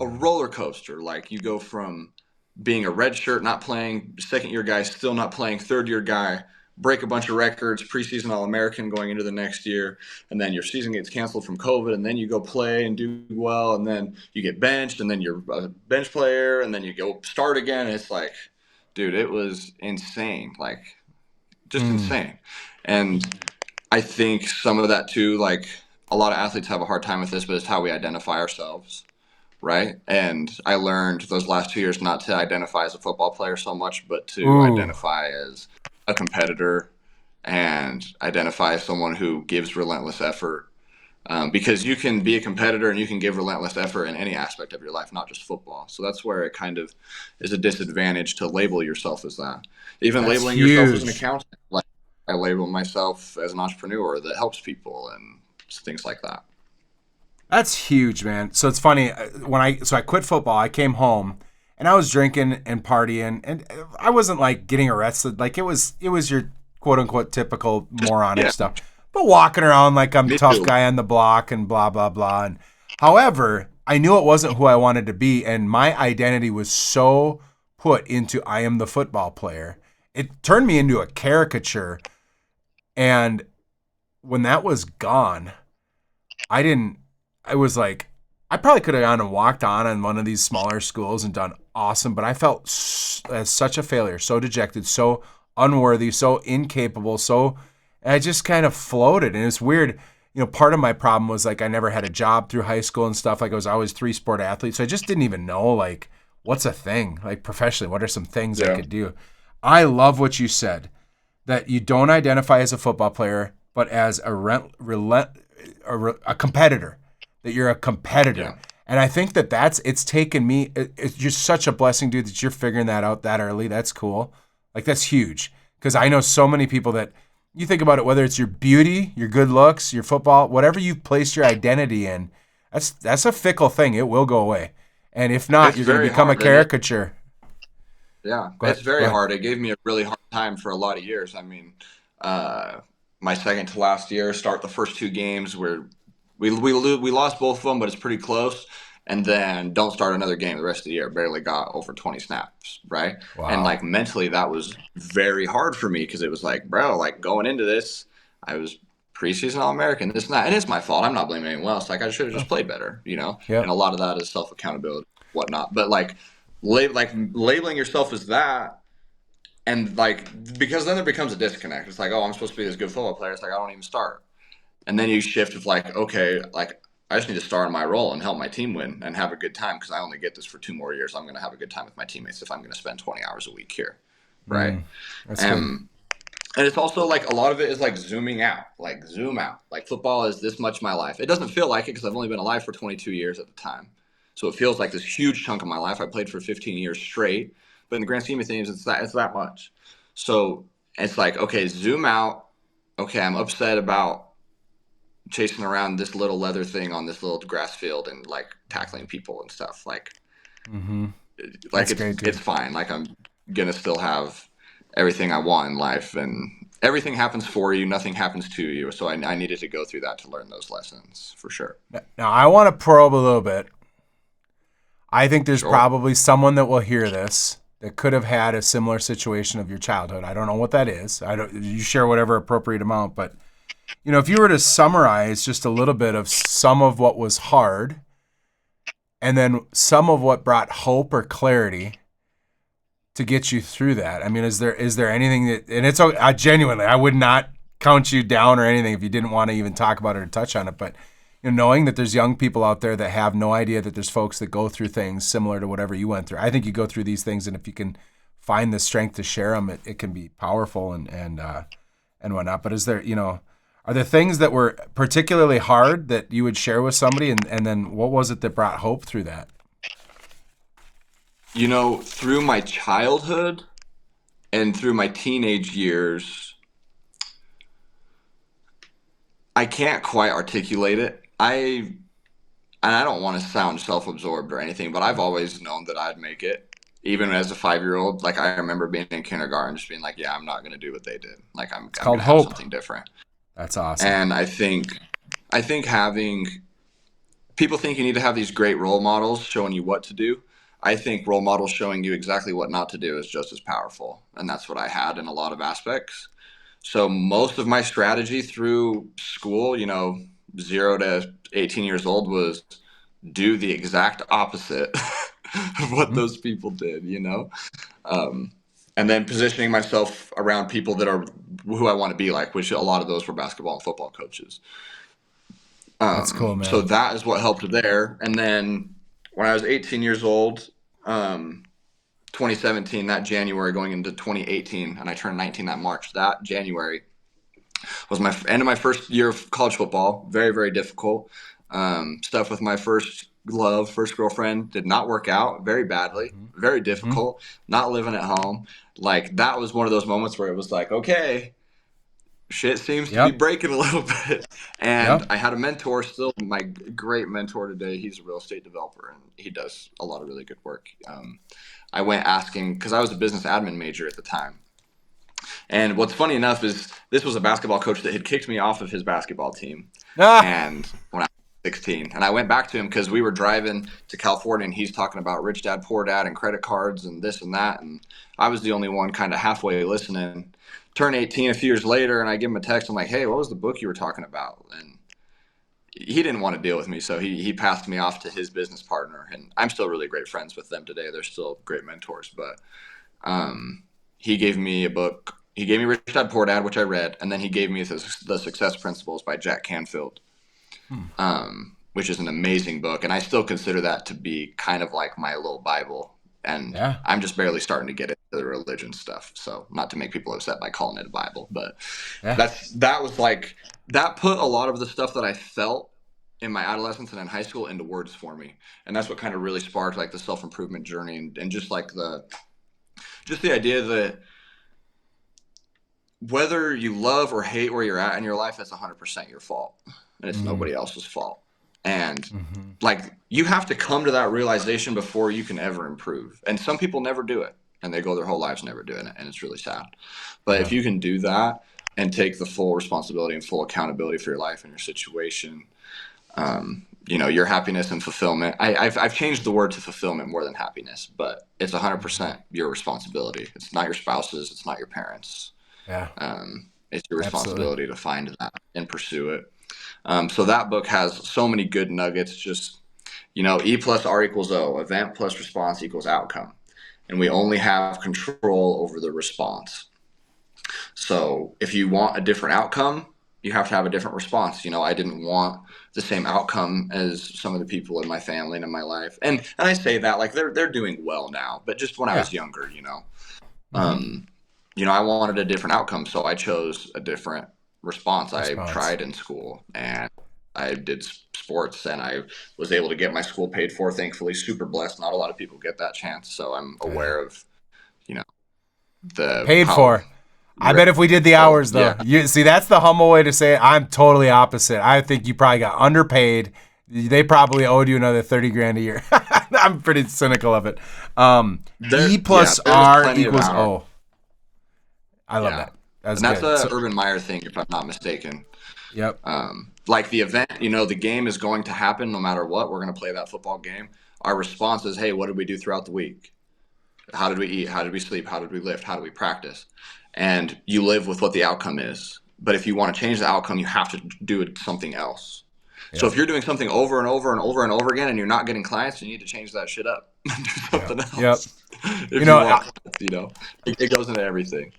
a roller coaster. Like you go from being a red shirt, not playing, second year guy, still not playing, third year guy, break a bunch of records, preseason All-American going into the next year, and then your season gets canceled from COVID, and then you go play and do well, and then you get benched, and then you're a bench player, and then you go start again. It's like, dude, it was insane. Like, just insane. And I think some of that too, like a lot of athletes have a hard time with this, but it's how we identify ourselves. Right. And I learned those last 2 years not to identify as a football player so much, but to identify as a competitor and identify as someone who gives relentless effort. Because you can be a competitor and you can give relentless effort in any aspect of your life, not just football. So that's where it kind of is a disadvantage to label yourself as that. Even that's labeling huge. yourself as an accountant. Like I label myself as an entrepreneur that helps people and things like that. That's huge, man. So it's funny I quit football. I came home and I was drinking and partying, and I wasn't like getting arrested. Like it was your quote unquote typical moronic stuff, but walking around like I'm the tough guy on the block and blah blah blah. And however, I knew it wasn't who I wanted to be, and my identity was so put into I am the football player. It turned me into a caricature, and when that was gone, I was like, I probably could have gone and walked on in one of these smaller schools and done awesome, but I felt as such a failure, so dejected, so unworthy, so incapable, and I just kind of floated. And it's weird, part of my problem was like I never had a job through high school and stuff. Like I was always 3-sport athlete, so I just didn't even know like what's a thing, like professionally, what are some things I could do. I love what you said, that you don't identify as a football player, but as a competitor. That you're a competitor. Yeah. And I think it's taken me, it's just such a blessing, dude, that you're figuring that out that early. That's cool. Like, that's huge. Because I know so many people that you think about it, whether it's your beauty, your good looks, your football, whatever you've placed your identity in, that's a fickle thing. It will go away. And if not, you're going to become a caricature. Yeah, it's very hard. It gave me a really hard time for a lot of years. I mean, my second to last year, start the first 2 games where We lost both of them, but it's pretty close. And then don't start another game the rest of the year. Barely got over 20 snaps, right? And Wow. like mentally, that was very hard for me because it was like, bro, like going into this, I was preseason All American, this and that, and it's my fault. I'm not blaming anyone else. Like I should have Oh, just played better, you know. And a yep. lot of that is self accountability, whatnot. But like, labeling yourself as that, and like because then there becomes a disconnect. It's like, oh, I'm supposed to be this good football player. It's like I don't even start. And then you shift with like, okay, like I just need to star in my role and help my team win and have a good time because I only get this for 2 more years. I'm going to have a good time with my teammates if I'm going to spend 20 hours a week here, right? That's good. And it's also like a lot of it is like zooming out, like zoom out. Like football is this much of my life. It doesn't feel like it because I've only been alive for 22 years at the time. So it feels like this huge chunk of my life. I played for 15 years straight, but in the grand scheme of things, it's that much. So it's like, okay, zoom out. Okay, I'm upset about chasing around this little leather thing on this little grass field and like tackling people and stuff. Mm-hmm. Like That's it's great, it's dude. fine. Like I'm gonna still have everything I want in life, and everything happens for you. Nothing happens to you. So I needed to go through that to learn those lessons for sure. Now, I want to probe a little bit. I think there's Sure. probably someone that will hear this that could have had a similar situation of your childhood. I don't know what that is. I don't. You share whatever appropriate amount, but if you were to summarize just a little bit of some of what was hard, and then some of what brought hope or clarity to get you through that. I mean, is there anything that? And it's genuinely, I would not count you down or anything if you didn't want to even talk about it or touch on it, but knowing that there's young people out there that have no idea that there's folks that go through things similar to whatever you went through. I think you go through these things, and if you can find the strength to share them, it can be powerful and whatnot. But are there things that were particularly hard that you would share with somebody, and then what was it that brought hope through that? Through my childhood and through my teenage years, I can't quite articulate it. And I don't want to sound self-absorbed or anything, but I've always known that I'd make it. Even as a 5-year-old, like I remember being in kindergarten, just being like, "Yeah, I'm not going to do what they did. Like It's I'm going called to have hope. something different." That's awesome. And I think having people think you need to have these great role models showing you what to do. I think role models showing you exactly what not to do is just as powerful, and that's what I had in a lot of aspects. So most of my strategy through school, 0 to 18 years old, was do the exact opposite of what Mm-hmm. those people did, and then positioning myself around people that are who I want to be like, which a lot of those were basketball and football coaches. That's cool, So man. that is what helped there. And then when I was 18 years old, 2017, that January going into 2018, and I turned 19 that March, that January was my end of my first year of college football. Very, very difficult. Stuff with my first girlfriend did not work out very badly, very Mm-hmm. difficult. Not living at home. Like that was one of those moments where it was like, okay, shit seems to be Yep. breaking a little bit. And Yep. I had a mentor still, my great mentor today. He's a real estate developer and he does a lot of really good work. I went asking because I was a business admin major at the time. And what's funny enough is this was a basketball coach that had kicked me off of his basketball team. Ah. And when I was 16, and I went back to him because we were driving to California and he's talking about rich dad, poor dad, and credit cards and this and that. And I was the only one kind of halfway listening. Turn 18 a few years later, and I give him a text. I'm like, hey, what was the book you were talking about? And he didn't want to deal with me, so he passed me off to his business partner. And I'm still really great friends with them today. They're still great mentors, but he gave me a book. He gave me Rich Dad Poor Dad, which I read, and then he gave me the Success Principles by Jack Canfield, Hmm. which is an amazing book, and I still consider that to be kind of like my little Bible. And Yeah. I'm just barely starting to get into the religion stuff, so not to make people upset by calling it a Bible, but Yeah. that was like that put a lot of the stuff that I felt in my adolescence and in high school into words for me, and that's what kind of really sparked like the self improvement journey and just like the idea that whether you love or hate where you're at in your life, that's 100% your fault. And it's Mm-hmm. nobody else's fault. And Mm-hmm. like you have to come to that realization before you can ever improve. And some people never do it and they go their whole lives never doing it. And it's really sad. But if Yeah. you can do that and take the full responsibility and full accountability for your life and your situation, Your happiness and fulfillment. I've changed the word to fulfillment more than happiness, but it's 100% your responsibility. It's not your spouse's. It's not your parents'. Yeah, It's your absolutely. responsibility to find that and pursue it. So that book has so many good nuggets. Just, E plus R equals O, event plus response equals outcome. And we only have control over the response. So if you want a different outcome, you have to have a different response. I didn't want the same outcome as some of the people in my family and in my life. And I say that like they're doing well now, but just when I Yeah. was younger, Mm-hmm. I wanted a different outcome, so I chose a different response. I Response. tried in school and I did sports and I was able to get my school paid for, thankfully, super blessed. Not a lot of people get that chance. So I'm Yeah. aware of, you know, the Paid how for. I rare. bet if we did the So hours yeah, though, you see that's the humble way to say it. I'm totally opposite. I think you probably got underpaid. They probably owed you another 30 grand a year. I'm pretty cynical of it. E plus there's R plenty of equals hours. O. I love Yeah. that. That's And that's good. a So, Urban Meyer thing, if I'm not mistaken. yep. Like the event, the game is going to happen no matter what. We're going to play that football game. Our response is, hey, what did we do throughout the week? How did we eat? How did we sleep? How did we lift? How did we practice? And you live with what the outcome is. But if you want to change the outcome, you have to do it something else. So Yep. if you're doing something over and over and over and over again and you're not getting clients, you need to change that shit up. Do Yep. something Yep. else. You If you know, want clients, it goes into everything.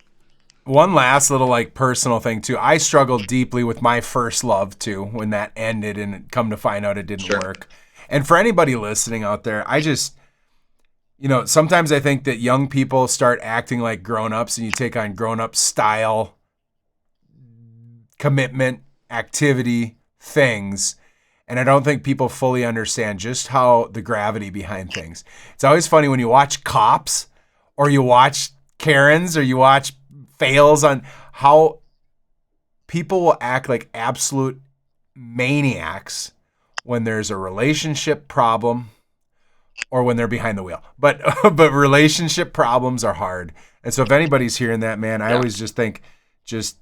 one last little like personal thing too. I struggled deeply with my first love too when that ended and come to find out it didn't Sure. work. And for anybody listening out there, I just sometimes I think that young people start acting like grown-ups and you take on grown-up style commitment, activity, things. And I don't think people fully understand just how the gravity behind things. It's always funny when you watch Cops or you watch Karens or you watch fails on how people will act like absolute maniacs when there's a relationship problem or when they're behind the wheel. But but relationship problems are hard. And so if anybody's hearing that, man, I Yeah. always just think just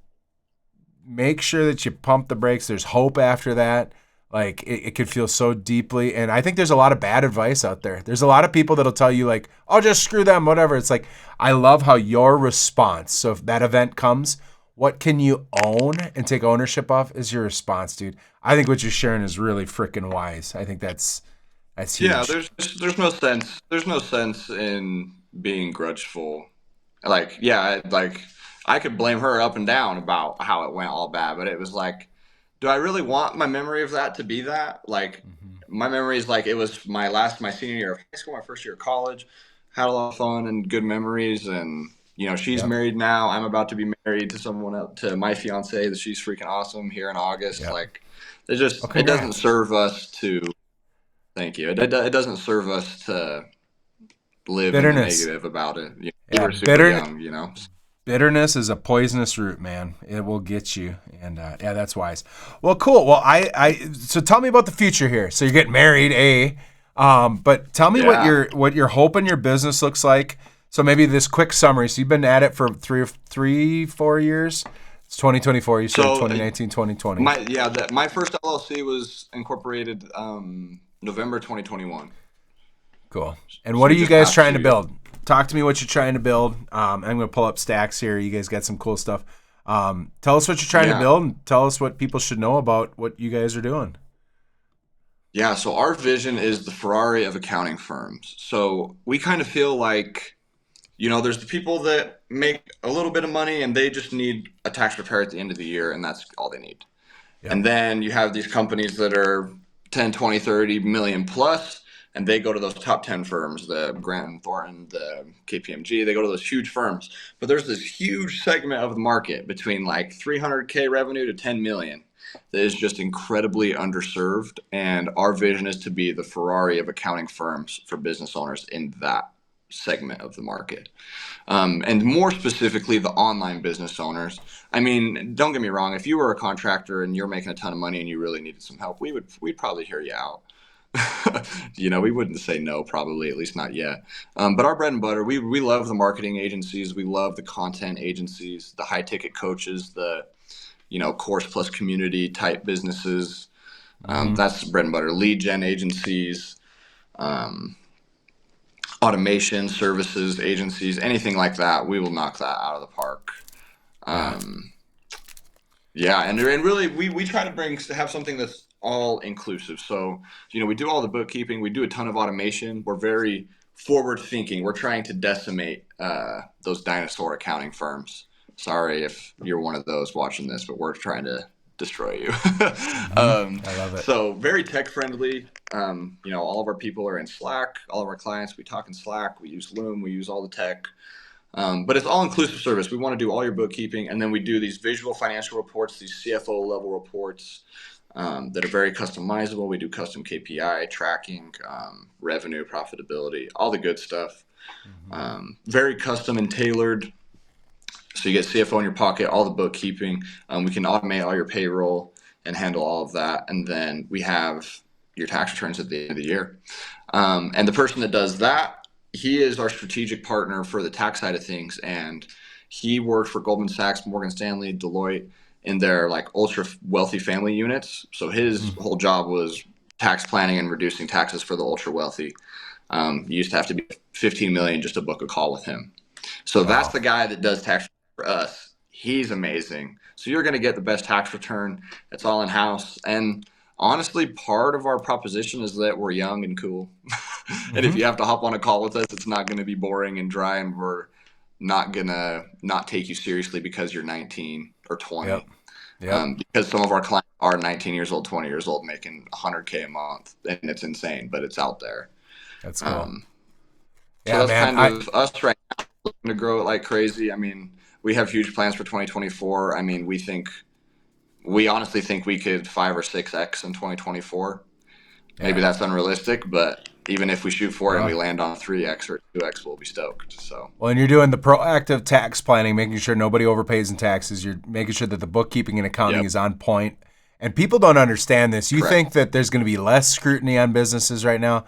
make sure that you pump the brakes. There's hope after that. Like it could feel so deeply. And I think there's a lot of bad advice out there. There's a lot of people that'll tell you like, oh, just screw them, whatever. It's like, I love how your response. So if that event comes, what can you own and take ownership of is your response, dude. I think what you're sharing is really freaking wise. I think that's Yeah, huge. there's no sense in being grudgeful. Like, yeah, I could blame her up and down about how it went all bad, but it was like, do I really want my memory of that to be that? Like, Mm-hmm. my memory is like it was my senior year of high school, my first year of college. Had a lot of fun and good memories, and she's Yep. married now. I'm about to be married to someone else, to my fiance, that she's freaking awesome here in August. Yep. Like, Well, it doesn't congrats. serve us to. Thank you. It doesn't serve us to live in the Bitterness. negative about it. We Yeah, were super bitter. young. Bitterness is a poisonous root, man. It will get you, and yeah, that's wise. Well, cool. Well, so tell me about the future here. So you're getting married, but tell me what Yeah. you're hoping your business looks like. So maybe this quick summary. So you've been at it for 4 years. It's 2024. You started So 2019, 2020. my first LLC was incorporated November 2021. Cool. And what So are you just guys past trying to 2 years. build? Talk to me what you're trying to build. I'm going to pull up stacks here. You guys got some cool stuff. Tell us what you're trying to Yeah. build and tell us what people should know about what you guys are doing. Yeah, so our vision is the Ferrari of accounting firms. So we kind of feel like, there's the people that make a little bit of money and they just need a tax preparer at the end of the year and that's all they need. Yep. And then you have these companies that are 10, 20, 30 million plus, and they go to those top 10 firms, the Grant and Thornton, the KPMG, they go to those huge firms. But there's this huge segment of the market between like 300K revenue to 10 million that is just incredibly underserved. And our vision is to be the Ferrari of accounting firms for business owners in that segment of the market. And more specifically, the online business owners. I mean, don't get me wrong. If you were a contractor and you're making a ton of money and you really needed some help, we'd probably hear you out. We wouldn't say no, probably, at least not yet. But our bread and butter, we love the marketing agencies, we love the content agencies, the high ticket coaches, the course plus community type businesses. That's bread and butter. Lead gen agencies, um, automation services agencies, anything like that, we will knock that out of the park. Yeah. Yeah, and really, we try to have something that's all inclusive. So, we do all the bookkeeping, we do a ton of automation. We're very forward thinking. We're trying to decimate those dinosaur accounting firms. Sorry if you're one of those watching this, but we're trying to destroy you. I love it. So very tech friendly. All of our people are in Slack. All of our clients, we talk in Slack. We use Loom. We use all the tech. But it's all inclusive service. We want to do all your bookkeeping, and then we do these visual financial reports, these CFO level reports that are very customizable. We do custom KPI tracking, revenue, profitability, all the good stuff. Very custom and tailored. So you get CFO in your pocket, all the bookkeeping. We can automate all your payroll and handle all of that, and then we have your tax returns at the end of the year. And the person that does that, he is our strategic partner for the tax side of things, and he worked for Goldman Sachs, Morgan Stanley, Deloitte in their ultra wealthy family units. So his whole job was tax planning and reducing taxes for the ultra wealthy. You used to have to be 15 million just to book a call with him. So that's the guy that does tax for us. He's amazing. So you're going to get the best tax return. It's all in house. And honestly, part of our proposition is that we're young and cool. And if you have to hop on a call with us, it's not going to be boring and dry, and we're not going to not take you seriously because you're 19 or 20. Yep. Because some of our clients are 19 years old, 20 years old, making $100K a month, and it's insane, but it's out there. That's cool. So that's kind of us right now, looking to grow it like crazy. I mean, we have huge plans for 2024. I mean, we honestly think we could 5 or 6x in 2024. Maybe that's unrealistic, but even if we shoot for it and we land on 3x or 2x, we'll be stoked. So, well, and you're doing the proactive tax planning, making sure nobody overpays in taxes. You're making sure that the bookkeeping and accounting is on point. And people don't understand this. You think that there's going to be less scrutiny on businesses right now.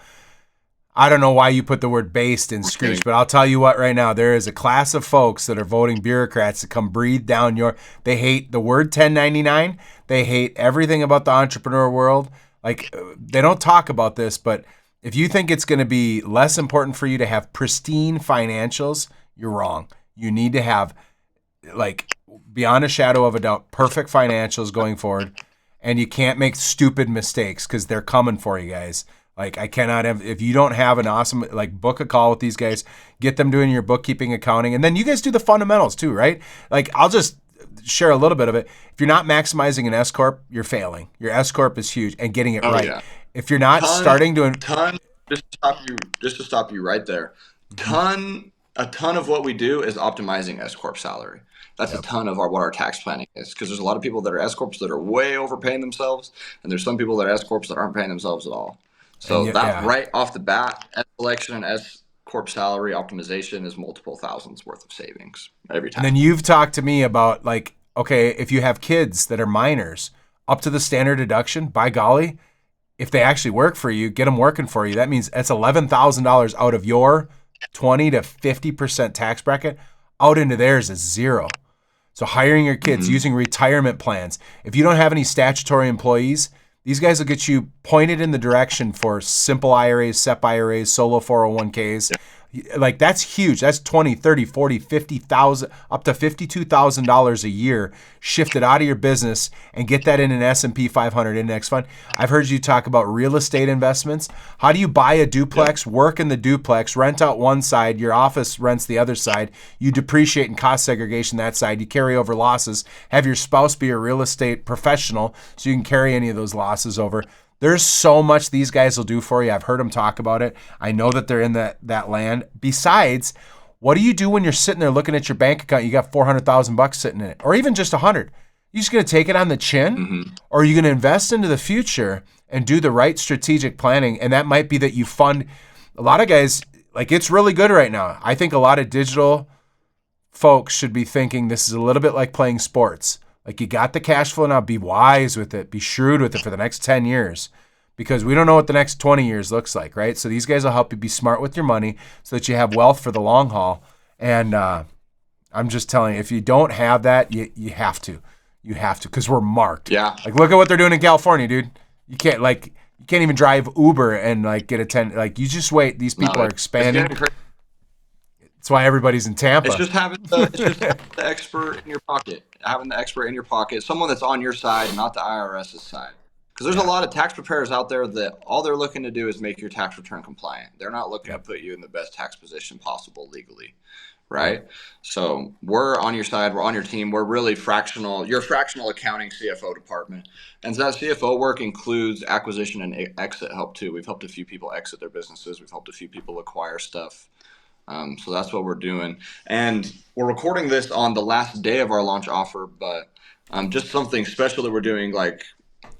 I don't know why you put the word based in screech, but I'll tell you what right now, there is a class of folks that are voting bureaucrats to come breathe down they hate the word 1099. They hate everything about the entrepreneur world. They don't talk about this, but if you think it's going to be less important for you to have pristine financials, you're wrong. You need to have, beyond a shadow of a doubt, perfect financials going forward, and you can't make stupid mistakes because they're coming for you guys. I cannot have, if you don't have an awesome, book a call with these guys, get them doing your bookkeeping, accounting, and then you guys do the fundamentals too, right? I'll just share a little bit of it. If you're not maximizing an S-Corp, you're failing. Your S-Corp is huge, and getting it right. Yeah. If you're not starting to... Just to stop you right there. A ton of what we do is optimizing S-Corp salary. That's a ton of what our tax planning is, because there's a lot of people that are S-Corps that are way overpaying themselves, and there's some people that are S-Corps that aren't paying themselves at all. So right off the bat, S selection and S-Corp salary optimization is multiple thousands worth of savings every time. And then you've talked to me about okay, if you have kids that are minors, up to the standard deduction, by golly, if they actually work for you, get them working for you. That means that's $11,000 out of your 20 to 50% tax bracket out into theirs is zero. So hiring your kids, using retirement plans. If you don't have any statutory employees, these guys will get you pointed in the direction for simple IRAs, SEP IRAs, solo 401ks. That's huge. That's 20, 30, 40, 50,000, up to $52,000 a year shifted out of your business and get that in an S&P 500 index fund. I've heard you talk about real estate investments. How do you buy a duplex, work in the duplex, rent out one side, your office rents the other side, you depreciate and cost segregation that side, you carry over losses, have your spouse be a real estate professional so you can carry any of those losses over. There's so much these guys will do for you. I've heard them talk about it. I know that they're in that land. Besides, what do you do when you're sitting there looking at your bank account? You got $400,000 sitting in it, or even just 100. You just going to take it on the chin, or are you going to invest into the future and do the right strategic planning? And that might be that you fund a lot of guys. It's really good right now. I think a lot of digital folks should be thinking this is a little bit like playing sports. You got the cash flow now, be wise with it, be shrewd with it for the next 10 years, because we don't know what the next 20 years looks like, right? So these guys will help you be smart with your money so that you have wealth for the long haul. And I'm just telling you, if you don't have that, you have to. You have to, because we're marked. Yeah. Look at what they're doing in California, dude. You can't even drive Uber and like get a 10. Like you just wait. These people are It's expanding. getting crazy. That's why everybody's in Tampa. It's just having the expert in your pocket, having the expert in your pocket, someone that's on your side, not the IRS's side. Because there's a lot of tax preparers out there that all they're looking to do is make your tax return compliant. They're not looking to put you in the best tax position possible legally, right? So we're on your side. We're on your team. We're really fractional. You're fractional accounting CFO department. And so that CFO work includes acquisition and exit help too. We've helped a few people exit their businesses. We've helped a few people acquire stuff. So that's what we're doing. And we're recording this on the last day of our launch offer, but just something special that we're doing, like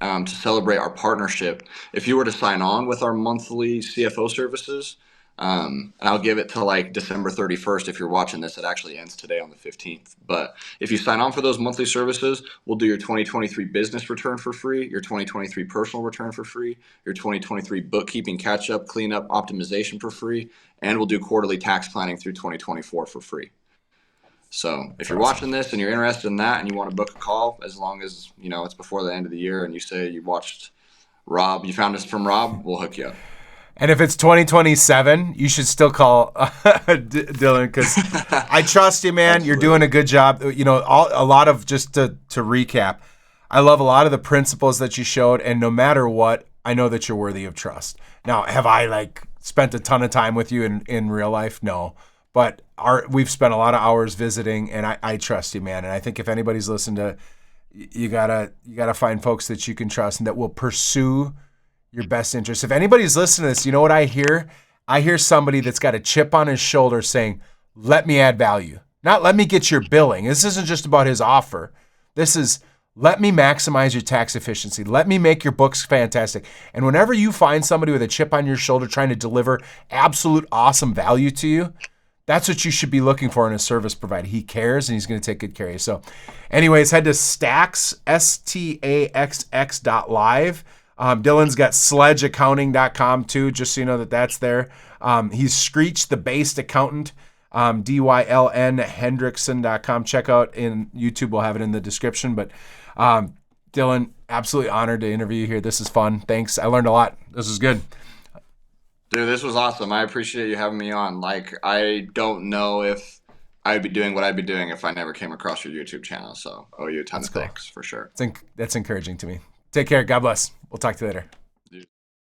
to celebrate our partnership. If you were to sign on with our monthly CFO services, and I'll give it to like December 31st. If you're watching this, it actually ends today on the 15th. But if you sign on for those monthly services, we'll do your 2023 business return for free, your 2023 personal return for free, your 2023 bookkeeping catch-up, cleanup, optimization for free, and we'll do quarterly tax planning through 2024 for free. So if you're watching this and you're interested in that and you want to book a call, as long as it's before the end of the year and you say you watched Rob, you found us from Rob, we'll hook you up. And if it's 2027, you should still call Dylan, because I trust you, man. You're doing a good job. A lot of, just to recap, I love a lot of the principles that you showed, and no matter what, I know that you're worthy of trust. Now, have I spent a ton of time with you in real life? No. But we've spent a lot of hours visiting, and I trust you, man. And I think if anybody's listening to, you gotta find folks that you can trust and that will pursue your best interest. If anybody's listening to this, you know what I hear? I hear somebody that's got a chip on his shoulder saying, let me add value. Not let me get your billing. This isn't just about his offer. This is, let me maximize your tax efficiency. Let me make your books fantastic. And whenever you find somebody with a chip on your shoulder trying to deliver absolute awesome value to you, that's what you should be looking for in a service provider. He cares, and he's going to take good care of you. So anyways, head to Staxx, STAXX.live. Dylan's got sledgeaccounting.com too, just so you know that that's there. He's Screech the Based Accountant, DYLN, Hendrickson.com. Check out in YouTube. We'll have it in the description. But Dylan, absolutely honored to interview you here. This is fun. Thanks. I learned a lot. This is good. Dude, this was awesome. I appreciate you having me on. I don't know if I'd be doing what I'd be doing if I never came across your YouTube channel. So, owe you a ton of thanks for sure. That's encouraging to me. Take care. God bless. We'll talk to you later.